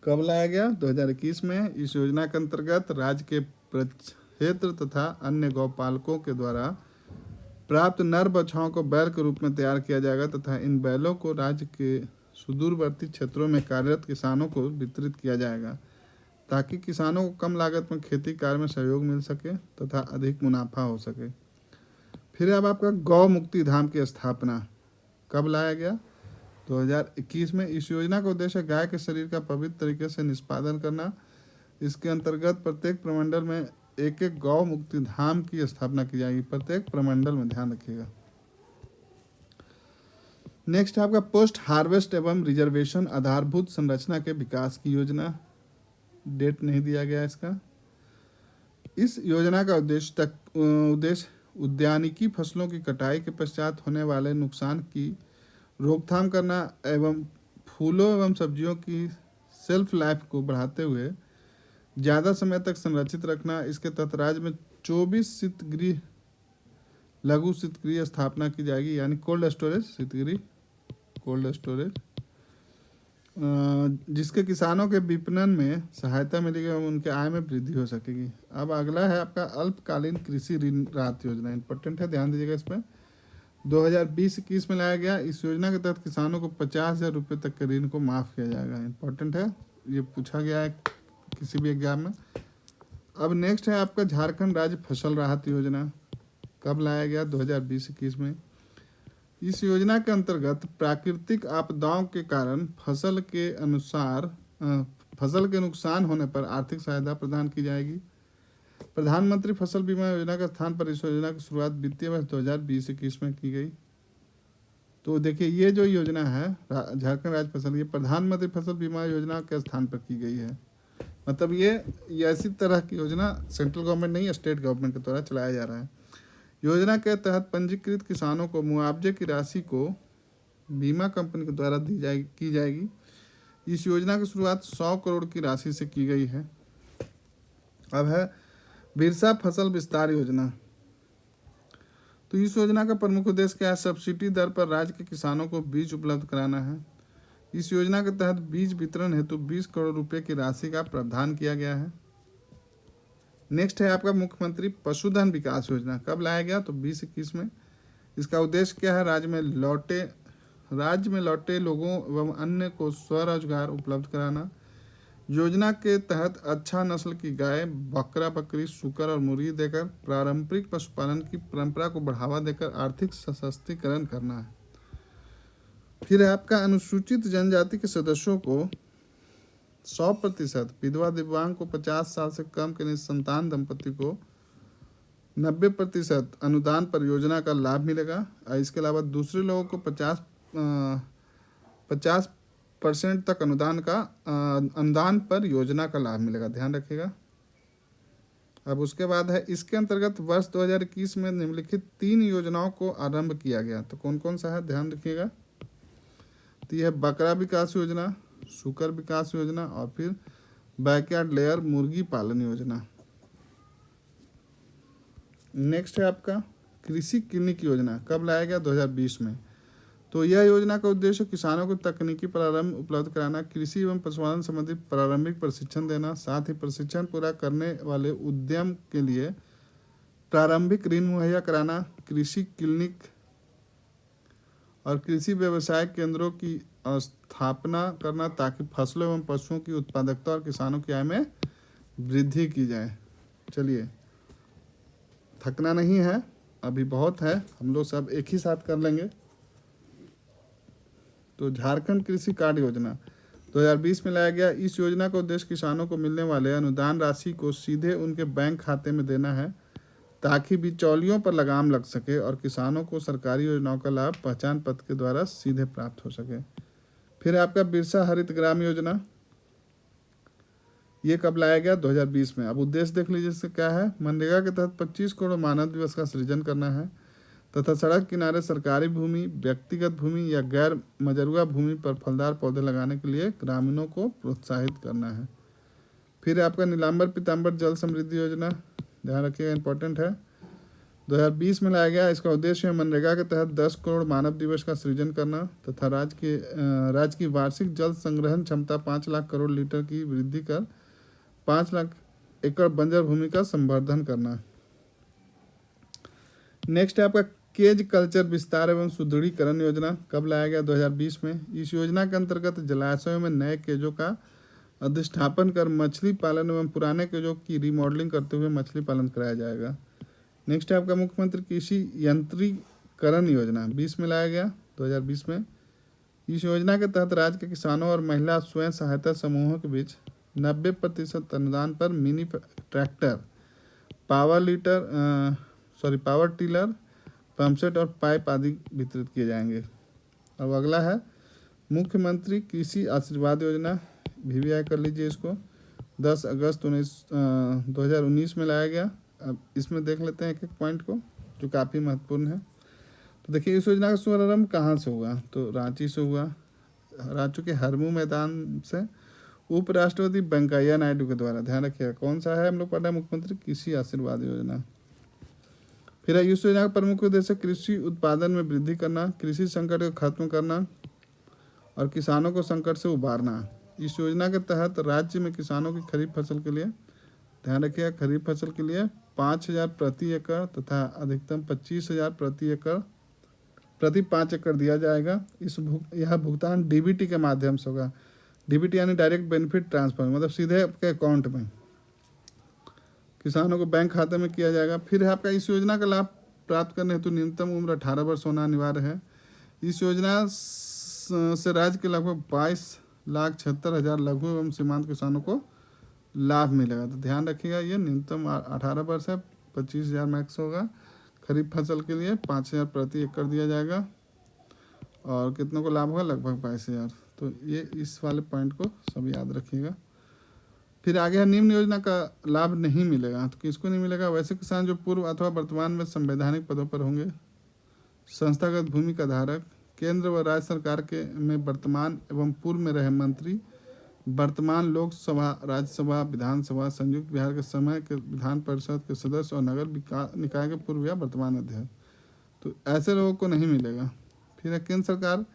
कब लाया गया? 2021 में। इस योजना के अंतर्गत राज्य के क्षेत्र तथा अन्य गौपालकों के द्वारा प्राप्त नर बछड़ों को बैल के रूप में तैयार किया जाएगा तथा इन बैलों को राज्य के सुदूरवर्ती क्षेत्रों में कार्यरत किसानों को वितरित किया जाएगा, ताकि किसानों को कम लागत में खेती कार्य में सहयोग मिल सके तथा अधिक मुनाफा हो सके। फिर अब आपका गौ मुक्ति धाम की स्थापना कब लाया गया? 2021 में। इस योजना का उद्देश्य गाय के शरीर का पवित्र तरीके से निष्पादन करना। इसके अंतर्गत प्रत्येक प्रमंडल में एक एक गौ मुक्ति धाम की स्थापना की जाएगी। प्रत्येक प्रमंडल में, ध्यान रखिएगा। नेक्स्ट है आपका पोस्ट हार्वेस्ट एवं रिजर्वेशन आधारभूत संरचना के विकास की योजना। डेट नहीं दिया गया इसका। इस योजना का उद्देश्य उद्यानिकी फसलों की कटाई के पश्चात होने वाले नुकसान की रोकथाम करना एवं फूलों एवं सब्जियों की सेल्फ लाइफ को बढ़ाते हुए ज़्यादा समय तक संरक्षित रखना। इसके तहत राज्य में 24 शीतगृह लघु शीतगृह स्थापना की जाएगी, यानी कोल्ड स्टोरेज, शीतगृह, कोल्ड स्टोरेज, जिसके किसानों के विपणन में सहायता मिलेगी एवं उनके आय में वृद्धि हो सकेगी। अब अगला है आपका अल्पकालीन कृषि ऋण राहत योजना, इंपॉर्टेंट है, ध्यान दीजिएगा इस पर। 2020-21 में लाया गया। इस योजना के तहत किसानों को 50,000 रुपये तक के ऋण को माफ़ किया जाएगा। इंपॉर्टेंट है, ये पूछा गया है किसी भी एग्जाम में। अब नेक्स्ट है आपका झारखंड राज्य फसल राहत योजना, कब लाया गया? 2020-21 में। इस योजना के अंतर्गत प्राकृतिक आपदाओं के कारण फसल के नुकसान होने पर आर्थिक सहायता प्रदान की जाएगी। प्रधानमंत्री फसल बीमा योजना के स्थान पर इस योजना की शुरुआत वित्तीय वर्ष 2020-21 में की गई। तो देखिए, ये जो योजना है झारखंड राज्य फसल, ये प्रधानमंत्री फसल बीमा योजना के स्थान पर की गई है। मतलब ये ऐसी तरह की योजना सेंट्रल गवर्नमेंट नहीं, स्टेट गवर्नमेंट के द्वारा चलाया जा रहा है। योजना के तहत पंजीकृत किसानों को मुआवजे की राशि को बीमा कंपनी के द्वारा की जाएगी। इस योजना की शुरुआत 100 करोड़ की राशि से की गई है। अब है बिरसा फसल विस्तार योजना। तो इस योजना का प्रमुख उद्देश्य क्या है? सब्सिडी दर पर राज्य के किसानों को बीज उपलब्ध कराना है। इस योजना के तहत बीज वितरण हेतु 20 करोड़ रुपए की राशि का प्रावधान किया गया है। नेक्स्ट है आपका मुख्यमंत्री पशुधन विकास योजना, कब लाया गया? तो 20-21 में। इसका उद्देश्य क्या है? राज्य में लौटे लोगों एवं अन्य को स्वरोजगार उपलब्ध कराना। योजना के तहत अच्छा नस्ल की गाय, बकरा, बकरी, सूकर और मुर्गी देकर पारंपरिक पशुपालन की परंपरा को बढ़ावा देकर आर्थिक सशक्तिकरण करना है। फिर है आपका अनुसूचित जनजाति के सदस्यों को 100%, विधवा दिव्यांग को 50 साल से कम के निसंतान दंपति को 90% अनुदान पर योजना का लाभ मिलेगा। इसके अलावा दूसरे लोगों को 50% तक अनुदान पर योजना का लाभ मिलेगा, ध्यान रखिएगा। अब उसके बाद है, इसके अंतर्गत वर्ष 2021 में निम्नलिखित 3 योजनाओं को आरंभ किया गया। तो कौन कौन सा है, ध्यान रखिएगा। तो यह बकरा विकास योजना, सूकर विकास योजना और फिर बैकयार्ड लेयर मुर्गी पालन योजना। नेक्स्ट है आपका कृषि क्लिनिक योजना, कब लाया गया? 2020 में। तो यह योजना का उद्देश्य किसानों को तकनीकी प्रारंभ उपलब्ध कराना, कृषि एवं पशुपालन संबंधी प्रारंभिक प्रशिक्षण देना, साथ ही प्रशिक्षण पूरा करने वाले उद्यम के लिए प्रारंभिक ऋण मुहैया कराना, कृषि क्लिनिक और कृषि व्यवसाय केंद्रों की स्थापना करना ताकि फसलों एवं पशुओं की उत्पादकता और किसानों की आय में वृद्धि की जाए। चलिए, थकना नहीं है, अभी बहुत है, हम लोग सब एक ही साथ कर लेंगे। तो झारखंड कृषि कार्ड योजना 2020 में लाया गया। इस योजना का उद्देश्य किसानों को मिलने वाले अनुदान राशि को सीधे उनके बैंक खाते में देना है ताकि बिचौलियों पर लगाम लग सके और किसानों को सरकारी योजनाओं का लाभ पहचान पत्र के द्वारा सीधे प्राप्त हो सके। फिर आपका बिरसा हरित ग्राम योजना, ये कब लाया गया? 2020 में। अब उद्देश्य देख लीजिए इससे क्या है। मनरेगा के तहत 25 करोड़ मानव दिवस का सृजन करना है तथा सड़क किनारे सरकारी भूमि, व्यक्तिगत भूमि या गैर मजरूआ भूमि पर फलदार पौधे लगाने के लिए ग्रामीणों को प्रोत्साहित करना है। फिर आपका नीलांबर पीताम्बर जल समृद्धि योजना, ध्यान रखिएगा, इंपॉर्टेंट है, 2020 में लाया गया। इसका उद्देश्य है मनरेगा के तहत 10 करोड़ मानव दिवस का सृजन करना तथा राज्य की वार्षिक जल संग्रहण क्षमता 5 लाख करोड़ लीटर की वृद्धि कर 5 लाख एकड़ बंजर भूमि का संवर्धन करना। नेक्स्ट है आपका केज कल्चर विस्तार एवं सुदृढ़ीकरण योजना, कब लाया गया? 2020 में। इस योजना के अंतर्गत जलाशयों में नए केजों का अधिष्ठापन कर मछली पालन एवं पुराने केजों की रिमॉडलिंग करते हुए मछली पालन कराया जाएगा। नेक्स्ट है आपका मुख्यमंत्री कृषि यंत्रीकरण योजना, 20 में लाया गया, 2020 में। इस योजना के तहत राज्य के किसानों और महिला स्वयं सहायता समूहों के बीच 90% अनुदान पर mini tractor, power tiller, pump set और पाइप आदि वितरित किए जाएंगे। अब अगला है मुख्यमंत्री कृषि आशीर्वाद योजना, VVI कर लीजिए इसको, 10 अगस्त 2019 में लाया गया। अब इसमें देख लेते हैं एक एक पॉइंट को जो काफ़ी महत्वपूर्ण है। तो देखिए, इस योजना का शुभारंभ कहाँ से हुआ? तो रांची से हुआ, रांची के हरमू मैदान से उपराष्ट्रपति वेंकैया नायडू के द्वारा। ध्यान रखिएगा, कौन सा है हम लोग पढ़ रहे हैं? मुख्यमंत्री कृषि आशीर्वाद योजना। फिर इस योजना का प्रमुख उद्देश्य कृषि उत्पादन में वृद्धि करना, कृषि संकट को खत्म करना और किसानों को संकट से उबारना। इस योजना के तहत राज्य में किसानों की खरीफ फसल के लिए, ध्यान रखिएगा, खरीफ फसल के लिए 5,000 प्रति एकड़ तथा अधिकतम 25,000 प्रति 5 एकड़ दिया जाएगा। यह भुगतान डीबीटी के माध्यम से होगा। डीबीटी यानी डायरेक्ट बेनिफिट ट्रांसफर, मतलब सीधे आपके अकाउंट में किसानों को बैंक खाते में किया जाएगा। फिर है आपका इस योजना का लाभ प्राप्त करने हेतु न्यूनतम उम्र 18 वर्ष होना अनिवार्य है। इस योजना से राज्य के लगभग 22,76,000 लघु एवं सीमांत किसानों को लाभ मिलेगा। तो ध्यान रखिएगा, ये न्यूनतम 18 वर्ष है, 25,000 मैक्स होगा। खरीफ फसल के लिए 5,000 प्रति एकड़ दिया जाएगा और कितनों को लाभ होगा, लगभग 22,000। तो ये इस वाले पॉइंट को सब याद रखिएगा। फिर आगे है निम्न योजना का लाभ नहीं मिलेगा। तो किसको नहीं मिलेगा? वैसे किसान जो पूर्व अथवा वर्तमान में संवैधानिक पदों पर होंगे, संस्थागत भूमि का धारक, केंद्र व राज्य सरकार के में वर्तमान एवं पूर्व में रहे मंत्री, वर्तमान लोकसभा, राज्यसभा, विधानसभा, संयुक्त बिहार के समय के विधान परिषद के सदस्य और नगर निकाय के पूर्व या वर्तमान अध्यक्ष, तो ऐसे लोगों को नहीं मिलेगा। फिर है केंद्र सरकार,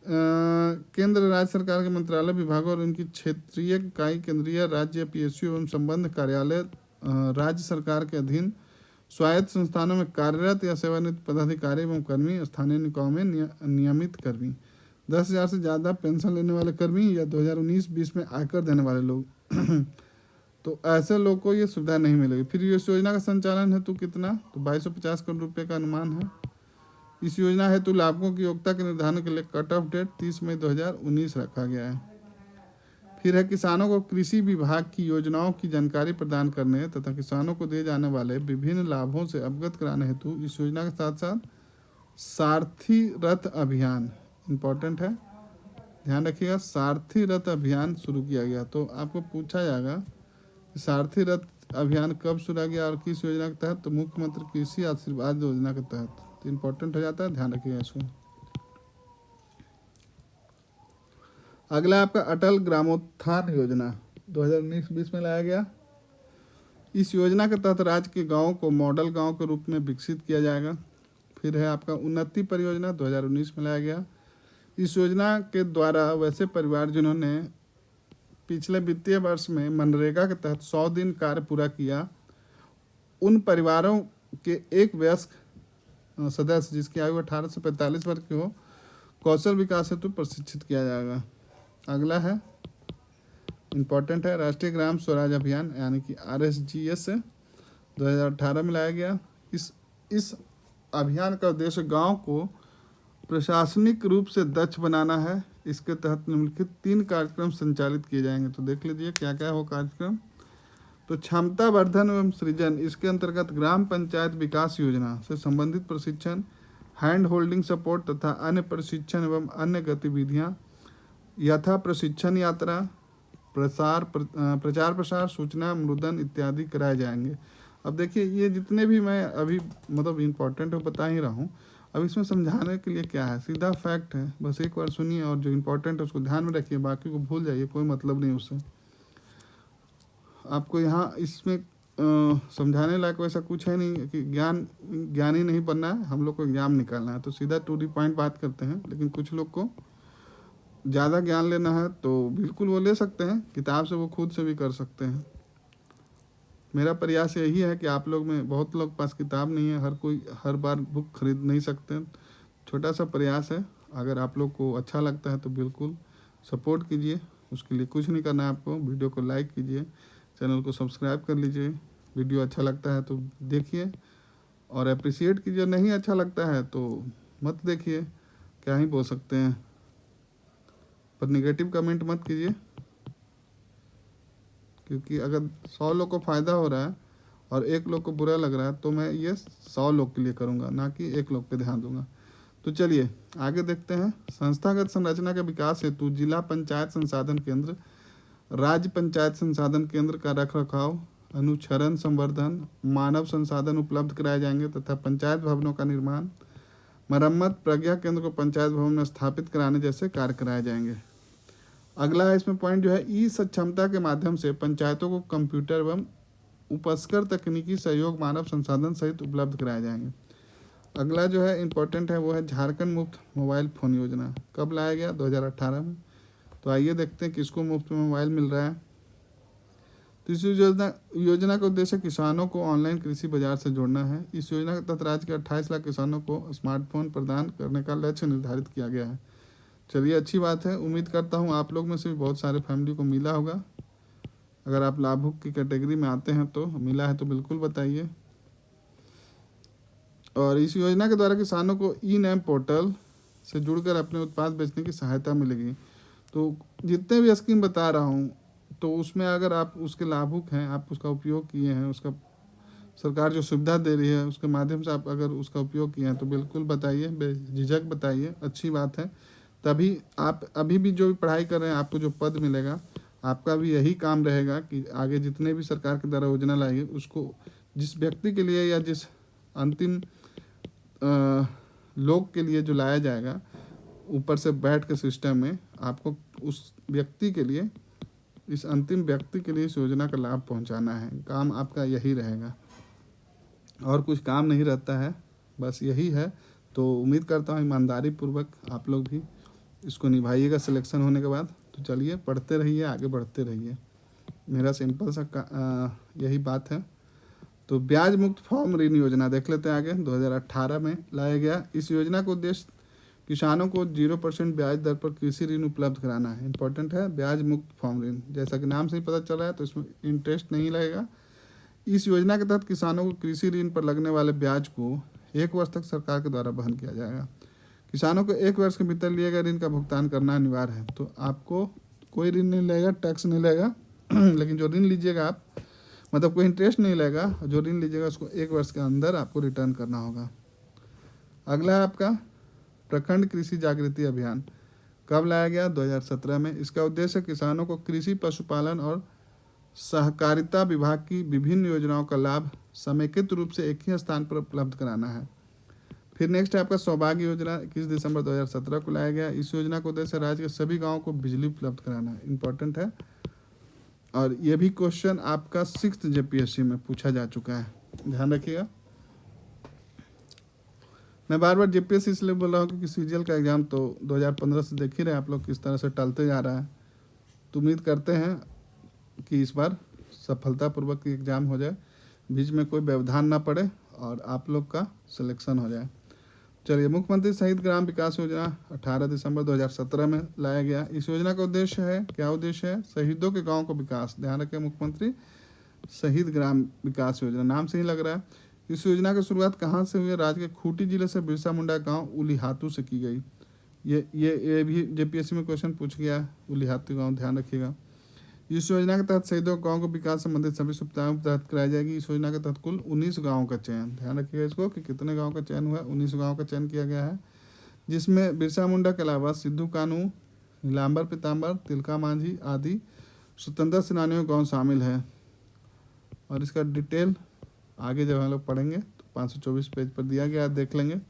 केंद्र राज्य सरकार के मंत्रालय, विभागों और उनकी क्षेत्रीय इकाई, केंद्रीय, राज्य, पीएसयू एवं संबंध कार्यालय राज्य सरकार के अधीन स्वायत्त संस्थानों में कार्यरत या सेवानिवृत्त पदाधिकारी एवं कर्मी, स्थानीय निकायों में नियमित कर्मी, 10,000 से ज़्यादा पेंशन लेने वाले कर्मी या 2019-20 में आयकर देने वाले लोग तो ऐसे लोग को ये सुविधा नहीं मिलेगी। फिर इस योजना का संचालन हेतु कितना? तो 2250 करोड़ रुपये का अनुमान है। इस योजना हेतु लाभुकों की योग्यता के निर्धारण के लिए कट ऑफ डेट 30 मई 2019 रखा गया है। फिर है किसानों को कृषि विभाग की योजनाओं की जानकारी प्रदान करने तथा किसानों को दिए जाने वाले विभिन्न लाभों से अवगत कराने हेतु इस योजना के साथ साथ सारथी रथ अभियान इम्पोर्टेंट है, ध्यान रखिएगा, सारथी रथ अभियान शुरू किया गया। तो आपको पूछा जाएगा सारथी रथ अभियान कब शुरू किया और किस योजना के तहत? तो मुख्यमंत्री कृषि आशीर्वाद योजना के तहत। तो इम्पोर्टेंट हो जाता है, ध्यान रखिएगा इसको। अगला आपका अटल ग्रामोत्थान योजना 2019-20 में लाया गया। इस योजना के तहत राज्य के गांवों को मॉडल गांव के रूप में विकसित किया जाएगा। फिर है आपका उन्नति परियोजना 2019 में लाया गया। इस योजना के द्वारा वैसे परिवार जिन्होंने पिछले वित्तीय वर्ष में मनरेगा के तहत 100 दिन कार्य पूरा किया, उन परिवारों के एक वयस्क सदस्य जिसकी आयु 18 से 45 वर्ष की हो, कौशल विकास हेतु प्रशिक्षित किया जाएगा। अगला है इम्पोर्टेंट है राष्ट्रीय ग्राम स्वराज अभियान यानी कि RSGS 2018 में लाया गया। इस अभियान का उद्देश्य गांव को प्रशासनिक रूप से दक्ष बनाना है। इसके तहत निम्नलिखित 3 कार्यक्रम संचालित किए जाएंगे। तो देख लीजिए क्या क्या हो कार्यक्रम। तो क्षमता वर्धन एवं सृजन, इसके अंतर्गत ग्राम पंचायत विकास योजना से संबंधित प्रशिक्षण, हैंड होल्डिंग सपोर्ट तथा अन्य प्रशिक्षण एवं अन्य गतिविधियां यथा प्रशिक्षण यात्रा, प्रचार प्रसार, सूचना मुद्रण इत्यादि कराए जाएंगे। अब देखिए ये जितने भी मैं अभी मतलब इम्पोर्टेंट है बता ही रहा हूँ। अब इसमें समझाने के लिए क्या है, सीधा फैक्ट है, बस एक बार सुनिए और जो इम्पोर्टेंट है उसको ध्यान में रखिए, बाकी को भूल जाइए, कोई मतलब नहीं उससे। आपको यहाँ इसमें समझाने लायक वैसा कुछ है नहीं कि ज्ञानी नहीं बनना है, हम लोग को एग्जाम निकालना है, तो सीधा टू दी पॉइंट बात करते हैं। लेकिन कुछ लोग को ज़्यादा ज्ञान लेना है तो बिल्कुल वो ले सकते हैं, किताब से वो खुद से भी कर सकते हैं। मेरा प्रयास यही है कि आप लोग में बहुत लोग पास किताब नहीं है, हर कोई हर बार बुक खरीद नहीं सकते, छोटा सा प्रयास है। अगर आप लोग को अच्छा लगता है तो बिल्कुल सपोर्ट कीजिए, उसके लिए कुछ नहीं करना है आपको, वीडियो को लाइक कीजिए, चैनल को सब्सक्राइब कर लीजिए, वीडियो अच्छा लगता है तो देखिए और अप्रिशिएट कीजिए, नहीं अच्छा लगता है तो मत देखिए, क्या ही बोल सकते हैं, पर निगेटिव कमेंट मत कीजिए, क्योंकि अगर 100 लोग को फ़ायदा हो रहा है और 1 लोग को बुरा लग रहा है तो मैं ये 100 लोग के लिए करूँगा, ना कि 1 लोग पे ध्यान दूंगा। तो चलिए आगे देखते हैं। संस्थागत संरचना के विकास हेतु जिला पंचायत संसाधन केंद्र, राज्य पंचायत संसाधन केंद्र का रखरखाव, अनुक्षरण, संवर्धन, मानव संसाधन उपलब्ध कराए जाएंगे तथा पंचायत भवनों का निर्माण, मरम्मत, प्रज्ञा केंद्र को पंचायत भवन में स्थापित कराने जैसे कार्य कराए जाएंगे। अगला है इसमें पॉइंट जो है, ई सक्षमता के माध्यम से पंचायतों को कंप्यूटर एवं उपस्कर तकनीकी सहयोग मानव संसाधन सहित उपलब्ध कराए जाएंगे। अगला जो है इम्पोर्टेंट है वो है झारखंड मुफ्त मोबाइल फ़ोन योजना। कब लाया गया? 2018 में। तो आइए देखते हैं किसको मुफ्त में मोबाइल मिल रहा है। तो इस योजना का उद्देश्य किसानों को ऑनलाइन कृषि बाजार से जोड़ना है। इस योजना के तहत राज्य के 28 लाख किसानों को स्मार्टफोन प्रदान करने का लक्ष्य निर्धारित किया गया है। चलिए, अच्छी बात है। उम्मीद करता हूँ आप लोग में से भी बहुत सारे फैमिली को मिला होगा। अगर आप लाभुक की कैटेगरी में आते हैं तो मिला है तो बिल्कुल बताइए। और इस योजना के द्वारा किसानों को ई नैम पोर्टल से जुड़कर अपने उत्पाद बेचने की सहायता मिलेगी। तो जितने भी स्कीम बता रहा हूँ तो उसमें अगर आप उसके लाभुक हैं, आप उसका उपयोग किए हैं, उसका सरकार जो सुविधा दे रही है उसके माध्यम से आप अगर उसका उपयोग किए हैं तो बिल्कुल बताइए, बेझिझक बताइए। अच्छी बात है। तभी आप अभी भी जो भी पढ़ाई कर रहे हैं आपको जो पद मिलेगा, आपका भी यही काम रहेगा कि आगे जितने भी सरकार के द्वारा योजना लाई है उसको जिस व्यक्ति के लिए या जिस अंतिम लोग के लिए जो लाया जाएगा ऊपर से बैठ के सिस्टम में, आपको उस व्यक्ति के लिए, इस अंतिम व्यक्ति के लिए इस योजना का लाभ पहुंचाना है। काम आपका यही रहेगा और कुछ काम नहीं रहता है, बस यही है। तो उम्मीद करता हूँ ईमानदारी पूर्वक आप लोग भी इसको निभाइएगा सिलेक्शन होने के बाद। तो चलिए, पढ़ते रहिए, आगे बढ़ते रहिए। मेरा सिंपल सा यही बात है। तो ब्याज मुक्त फॉर्म ऋण योजना देख लेते हैं आगे। 2018 में लाया गया। इस योजना का उद्देश्य किसानों को 0% ब्याज दर पर कृषि ऋण उपलब्ध कराना है। इंपॉर्टेंट है, ब्याज मुक्त फॉर्म ऋण। जैसा कि नाम से ही पता चल रहा है तो इसमें इंटरेस्ट नहीं लगेगा। इस योजना के तहत किसानों को कृषि ऋण पर लगने वाले ब्याज को 1 वर्ष तक सरकार के द्वारा वहन किया जाएगा। किसानों को 1 वर्ष के भीतर लिए गए ऋण का भुगतान करना अनिवार्य है। तो आपको कोई ऋण नहीं लगेगा, टैक्स नहीं लगेगा लेकिन जो ऋण लीजिएगा आप, मतलब कोई इंटरेस्ट नहीं लगेगा, जो ऋण लीजिएगा उसको 1 वर्ष के अंदर आपको रिटर्न करना होगा। अगला है आपका प्रखंड कृषि जागृति अभियान। कब लाया गया? 2017 में। इसका उद्देश्य किसानों को कृषि, पशुपालन और सहकारिता विभाग की विभिन्न योजनाओं का लाभ समेकित रूप से एक ही स्थान पर उपलब्ध कराना है। फिर नेक्स्ट है आपका सौभाग्य योजना। 21 दिसंबर 2017 को लाया गया। इस योजना का उद्देश्य राज्य के सभी गाँवों को बिजली उपलब्ध कराना है। इंपॉर्टेंट है और ये भी क्वेश्चन आपका 6th JPSC में पूछा जा चुका है, ध्यान रखिएगा। मैं बार बार JPSC इसलिए बोल रहा हूँ क्योंकि CGL का एग्ज़ाम तो 2015 से देख ही रहे आप लोग किस तरह से टलते जा रहा है। तो उम्मीद करते हैं कि इस बार सफलतापूर्वक एग्ज़ाम हो जाए, बीच में कोई व्यवधान ना पड़े और आप लोग का सिलेक्शन हो जाए। चलिए, मुख्यमंत्री शहीद ग्राम विकास योजना 18 दिसंबर 2017 में लाया गया। इस योजना का उद्देश्य है, क्या उद्देश्य है? शहीदों के गाँव को विकास। ध्यान रखें, मुख्यमंत्री शहीद ग्राम विकास योजना, नाम से ही लग रहा है। इस योजना की शुरुआत कहाँ से हुई? राज्य के खूंटी जिले से बिरसा मुंडा गांव उलीहातू से की गई। ये भी JPSC में क्वेश्चन पूछ गया, उलीहातू गांव, ध्यान रखिएगा। इस योजना के तहत शहीदों गाँव को विकास संबंधित सभी सुविधाएं उपलब्ध कराई जाएगी। इस योजना के तहत कुल 19 गाँव का चयन, ध्यान रखिएगा इसको कि कितने गाँव का चयन हुआ है। 19 गाँव का चयन किया गया है, जिसमें बिरसा मुंडा के अलावा सिद्धू कानू, नीलांबर पीताम्बर, तिलका मांझी आदि स्वतंत्रता सेनानियों गाँव शामिल है। और इसका डिटेल आगे जब हम लोग पढ़ेंगे तो 524 पेज पर दिया गया, देख लेंगे।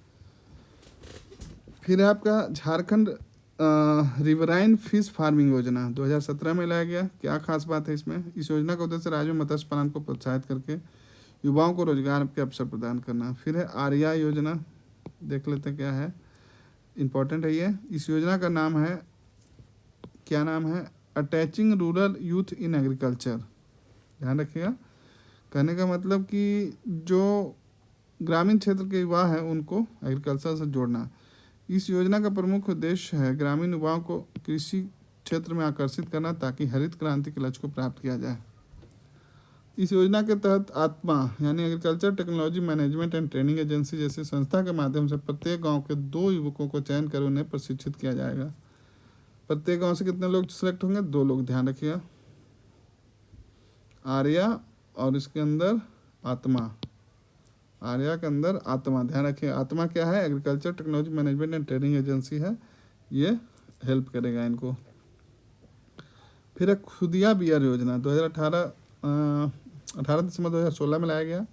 फिर आपका झारखंड रिवराइन फिश फार्मिंग योजना 2017 में लाया गया। क्या खास बात है इसमें? इस योजना का उद्देश्य राज्य में मत्स्य पालन को प्रोत्साहित करके युवाओं को रोजगार के अवसर प्रदान करना। फिर है आर्या योजना, देख लेते हैं क्या है, इंपॉर्टेंट है ये। इस योजना का नाम है, क्या नाम है? Attaching rural youth in agriculture. ध्यान रखिएगा, कहने का मतलब कि जो ग्रामीण क्षेत्र के युवा हैं उनको एग्रीकल्चर से जोड़ना। इस योजना का प्रमुख उद्देश्य है ग्रामीण युवाओं को कृषि क्षेत्र में आकर्षित करना ताकि हरित क्रांति के लक्ष्य को प्राप्त किया जाए। इस योजना के तहत आत्मा यानी agriculture technology management and training agency जैसी संस्था के माध्यम से प्रत्येक गाँव के 2 युवकों को चयन कर उन्हें प्रशिक्षित किया जाएगा। प्रत्येक गाँव से कितने लोग सिलेक्ट होंगे? 2 लोग, ध्यान रखिएगा। आर्या और इसके अंदर आत्मा, आर्या के अंदर आत्मा, ध्यान रखिए। आत्मा क्या है? Agriculture technology management and training agency है, ये हेल्प करेगा इनको। फिर खुदिया बियर योजना 18 दिसंबर 2016 में लाया गया।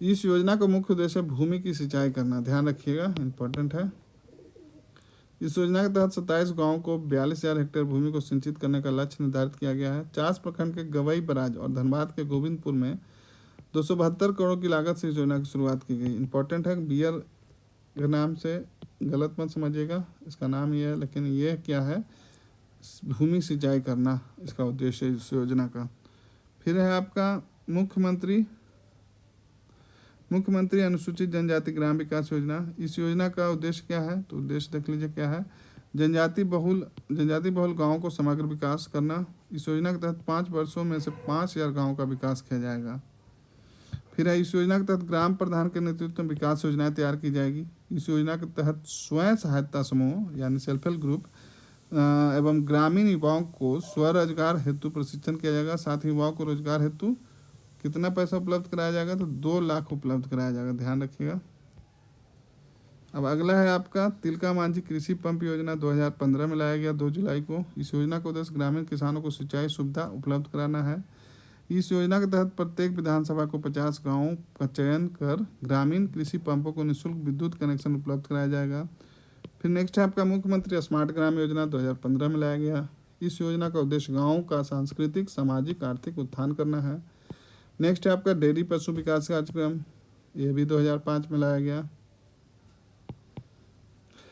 इस योजना का मुख्य उद्देश्य भूमि की सिंचाई करना, ध्यान रखिएगा, इंपॉर्टेंट है। इस योजना के तहत 27 गाँव को 42,000 हेक्टेयर भूमि को सिंचित करने का लक्ष्य निर्धारित किया गया है। 50 प्रखंड के गवई बराज और धनबाद के गोविंदपुर में 272 करोड़ की लागत से इस योजना की शुरुआत की गई। इंपॉर्टेंट है, बियर के नाम से गलत मत समझिएगा, इसका नाम ये है, लेकिन ये क्या है, भूमि सिंचाई करना इसका उद्देश्य है इस योजना का। फिर है आपका मुख्यमंत्री अनुसूचित जनजाति ग्राम विकास योजना। इस योजना का उद्देश्य क्या है, तो उद्देश्य देख लीजिए क्या है, जनजाति बहुल गाँव को समग्र विकास करना। इस योजना के तहत 5 वर्षों में से 5000 गाँव का विकास किया जाएगा। फिर है, इस योजना के तहत ग्राम प्रधान के नेतृत्व में विकास योजनाएं तैयार की जाएगी। इस योजना के तहत स्वयं सहायता समूह यानी सेल्फ हेल्प ग्रुप एवं ग्रामीण युवाओं को स्वरोजगार हेतु प्रशिक्षण किया जाएगा। साथ ही युवाओं को रोजगार हेतु कितना पैसा उपलब्ध कराया जाएगा, तो 2 लाख उपलब्ध कराया जाएगा, ध्यान रखिएगा। अब अगला है आपका तिलका मांझी कृषि पंप योजना 2015 में लाया गया 2 जुलाई को। इस योजना का उद्देश्य ग्रामीण किसानों को सिंचाई सुविधा उपलब्ध कराना है। इस योजना के तहत प्रत्येक विधानसभा को 50 गाँवों का चयन कर ग्रामीण कृषि पंपों को निःशुल्क विद्युत कनेक्शन उपलब्ध कराया जाएगा। फिर नेक्स्ट है आपका मुख्यमंत्री स्मार्ट ग्राम योजना 2015 में लाया गया। इस योजना का उद्देश्य गाँव का सांस्कृतिक, सामाजिक, आर्थिक उत्थान करना है। नेक्स्ट है आपका डेयरी पशु विकास कार्यक्रम, ये भी 2005 में लाया गया।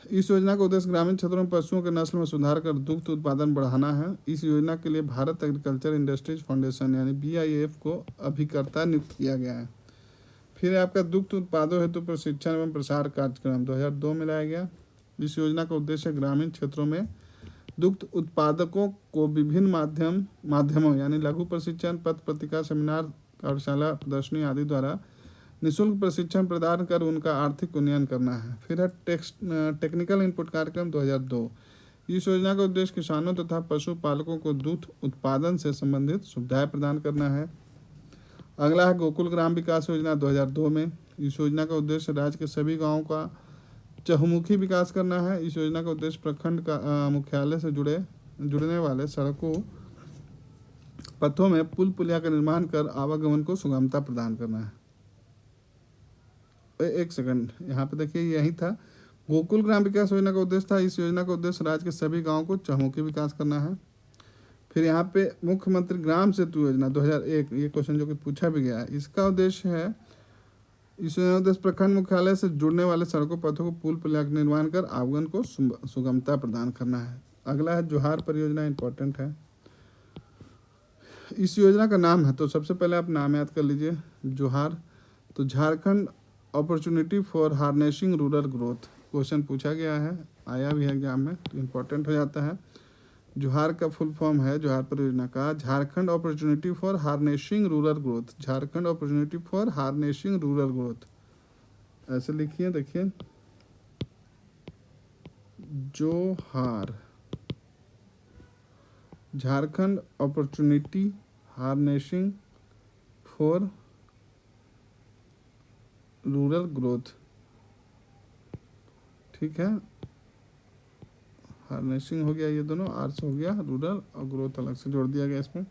इस योजना का उद्देश्य ग्रामीण क्षेत्रों में पशुओं के नस्ल में सुधार कर दुग्ध उत्पादन बढ़ाना है। इस योजना के लिए भारत एग्रीकल्चर इंडस्ट्रीज फाउंडेशन यानी BIF को अभिकर्ता नियुक्त किया गया है। फिर है आपका दुग्ध उत्पादों हेतु प्रशिक्षण एवं प्रसार कार्यक्रम 2002 में लाया गया। इस योजना का उद्देश्य ग्रामीण क्षेत्रों में दुग्ध उत्पादकों को विभिन्न माध्यमों यानी लघु प्रशिक्षण, पत्र पत्रिका, सेमिनार, कार्यशाला, प्रदर्शनी आदि द्वारा निःशुल्क प्रशिक्षण प्रदान कर उनका आर्थिक उन्नयन करना है। फिर है टेक्निकल इनपुट कार्यक्रम 2002। इस योजना का उद्देश्य किसानों तथा पशुपालकों को दूध उत्पादन से संबंधित सुविधाएं प्रदान करना है। अगला है गोकुल ग्राम विकास योजना 2002 में। इस योजना का उद्देश्य राज्य के सभी गाँवों का चहुमुखी विकास करना है। इस योजना का उद्देश्य प्रखंड का मुख्यालय से जुड़ने वाले सड़कों, पथों में पुल पुलिया का निर्माण कर आवागमन को सुगमता प्रदान करना है। एक सेकंड, यहाँ पे देखिए यही था, गोकुल ग्राम विकास योजना का उद्देश्य था। इस योजना का उद्देश्य राज्य के सभी गाँवों को चहुमुखी विकास करना है। फिर यहाँ पे मुख्यमंत्री ग्राम सेतु योजना 2001, ये क्वेश्चन जो कि पूछा भी गया है, इसका उद्देश्य है, इस योजना का उद्देश्य प्रखंड मुख्यालय से जुड़ने वाले सड़कों, पथों को पुल पुलिया का निर्माण कर आवागमन को सुगमता प्रदान करना है। अगला है जोहार परियोजना, इंपॉर्टेंट है। इस योजना का नाम है, तो सबसे पहले आप नाम याद कर लीजिए, जोहार। तो Jharkhand opportunity for harnessing rural growth, question पूछा गया है, आया भी है एग्जाम में, तो इम्पोर्टेंट हो जाता है। जोहार का फुल फॉर्म है, जोहार परियोजना का, Jharkhand opportunity for harnessing rural growth, Jharkhand opportunity for harnessing rural growth, ऐसे लिखिए, देखिए जोहार, Jharkhand opportunity harnessing for rural growth, ठीक है, हार्नेसिंग हो गया, ये दोनों आर्ट्स हो गया, रूरल और ग्रोथ अलग से जोड़ दिया गया इसमें।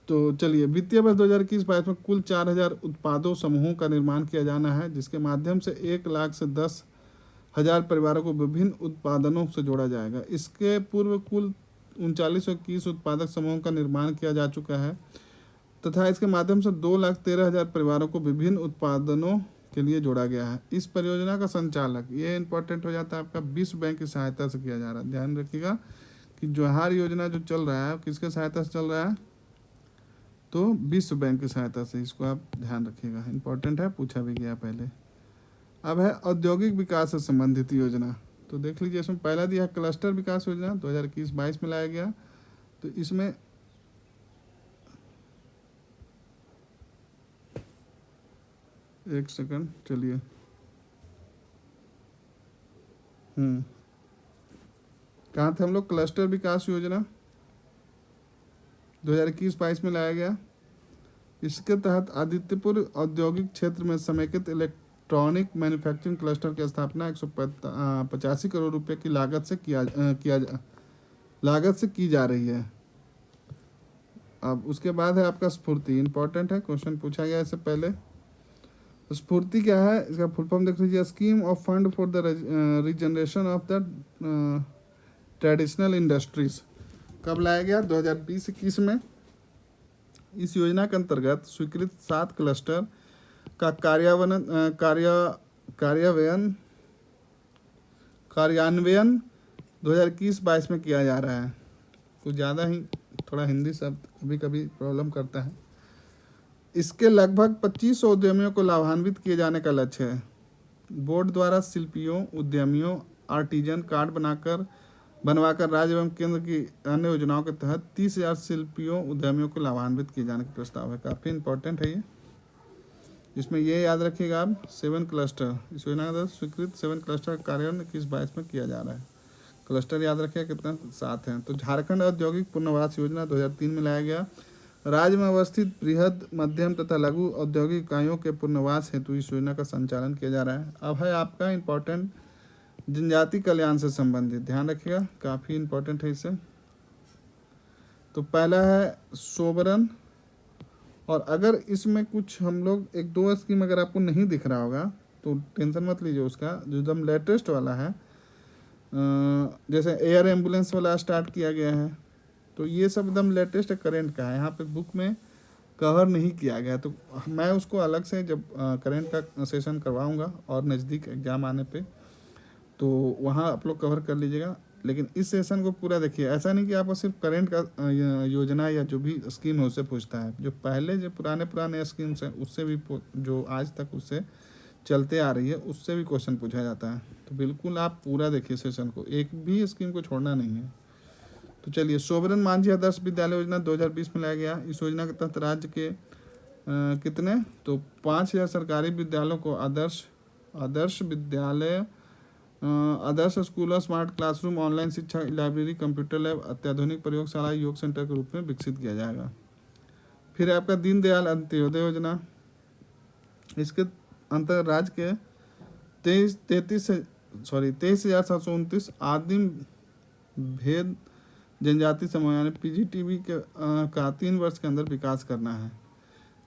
तो चलिए, वित्तीय वर्ष 2021-22 में कुल 4000 उत्पादों समूहों का निर्माण किया जाना है, जिसके माध्यम से 1 लाख से 10,000 परिवारों को विभिन्न उत्पादनों से जोड़ा जाएगा। इसके पूर्व कुल 3921 उत्पादक समूहों का निर्माण किया जा चुका है तथा इसके माध्यम से 2,13,000 परिवारों को विभिन्न उत्पादनों के लिए जोड़ा गया है। इस परियोजना का संचालक, ये इंपॉर्टेंट हो जाता है आपका, विश्व बैंक की सहायता से किया जा रहा है। ध्यान रखिएगा कि जोहार योजना जो चल रहा है किसके सहायता से चल रहा है, तो विश्व बैंक की सहायता से, इसको आप ध्यान रखिएगा, इंपॉर्टेंट है, पूछा भी गया पहले। अब है औद्योगिक विकास से संबंधित योजना, तो देख लीजिए, इसमें पहला दिया है क्लस्टर विकास योजना 2021-22 में लाया गया। तो इसमें एक सेकंड, चलिए, कहाँ थे हम लोग, क्लस्टर विकास योजना 2021-22 में लाया गया। इसके तहत आदित्यपुर औद्योगिक क्षेत्र में समेकित इलेक्ट्रॉनिक मैन्युफैक्चरिंग क्लस्टर की स्थापना 185 करोड़ रुपए की लागत से की जा रही है। अब उसके बाद है आपका स्फूर्ति, इंपॉर्टेंट है, क्वेश्चन पूछा गया इससे पहले। स्फूर्ति क्या है, इसका फुल फॉर्म देख लीजिए, scheme of fund for the regeneration of the traditional industries. कब लाया गया, 2020-21 में। इस योजना के अंतर्गत स्वीकृत 7 क्लस्टर का कार्यान्वयन कार्यान्वयन 2021-22 में किया जा रहा है। कुछ ज़्यादा ही थोड़ा हिंदी शब्द कभी कभी प्रॉब्लम करता है। इसके लगभग 2500 उद्यमियों को लाभान्वित किए जाने का लक्ष्य है। बोर्ड द्वारा शिल्पियों, उद्यमियों, आर्टिजन कार्ड बनवाकर राज्य एवं केंद्र की अन्य योजनाओं के तहत 30,000 शिल्पियों, उद्यमियों को लाभान्वित किए जाने का प्रस्ताव है। काफ़ी इंपॉर्टेंट है ये। इसमें ये याद रखिएगा आप, 7 क्लस्टर, इस योजना के तहत स्वीकृत 7 क्लस्टर का कार्यान्वयन 21-22 में किया जा रहा है। क्लस्टर याद रखिएगा कितना, 7 हैं। तो झारखंड औद्योगिक पुनर्वास योजना 2003 में लाया गया। राज्य में अवस्थित बृहद, मध्यम तथा लघु औद्योगिक इकाइयों के पुनर्वास हेतु इस योजना का संचालन किया जा रहा है। अब है आपका इंपॉर्टेंट जनजाति कल्याण से संबंधित, ध्यान रखिएगा, काफ़ी इंपॉर्टेंट है इसे। तो पहला है सोबरन, और अगर इसमें कुछ हम लोग 1-2 स्कीम अगर आपको नहीं दिख रहा होगा तो टेंशन मत लीजिए उसका, जो एकदम लेटेस्ट वाला है, जैसे एयर एम्बुलेंस वाला स्टार्ट किया गया है, तो ये सब एकदम लेटेस्ट करेंट का है, यहाँ पे बुक में कवर नहीं किया गया। तो मैं उसको अलग से जब करेंट का सेशन करवाऊँगा और नज़दीक एग्ज़ाम आने पे, तो वहाँ आप लोग कवर कर लीजिएगा। लेकिन इस सेशन को पूरा देखिए, ऐसा नहीं कि आपको सिर्फ करेंट का योजना या जो भी स्कीम है उससे पूछता है, जो पहले जो पुराने स्कीम्स हैं उससे भी, जो आज तक उससे चलते आ रही है उससे भी क्वेश्चन पूछा जाता है। तो बिल्कुल आप पूरा देखिए सेशन को, एक भी स्कीम को छोड़ना नहीं है। तो चलिए, सोबरन मांझी आदर्श विद्यालय योजना 2020 में लाया गया। इस योजना के तहत राज्य के कितने, तो 5,000 सरकारी विद्यालयों को आदर्श विद्यालय, आदर्श स्कूल, स्मार्ट क्लासरूम, ऑनलाइन शिक्षा, लाइब्रेरी, कंप्यूटर लैब, अत्याधुनिक प्रयोगशाला, योग सेंटर के रूप में विकसित किया जाएगा। फिर आपका दीनदयाल अंत्योदय योजना, इसके अंतर राज्य के 23,729 आदिम भेद जनजाति समूह यानी PGTB का 3 वर्ष के अंदर विकास करना है।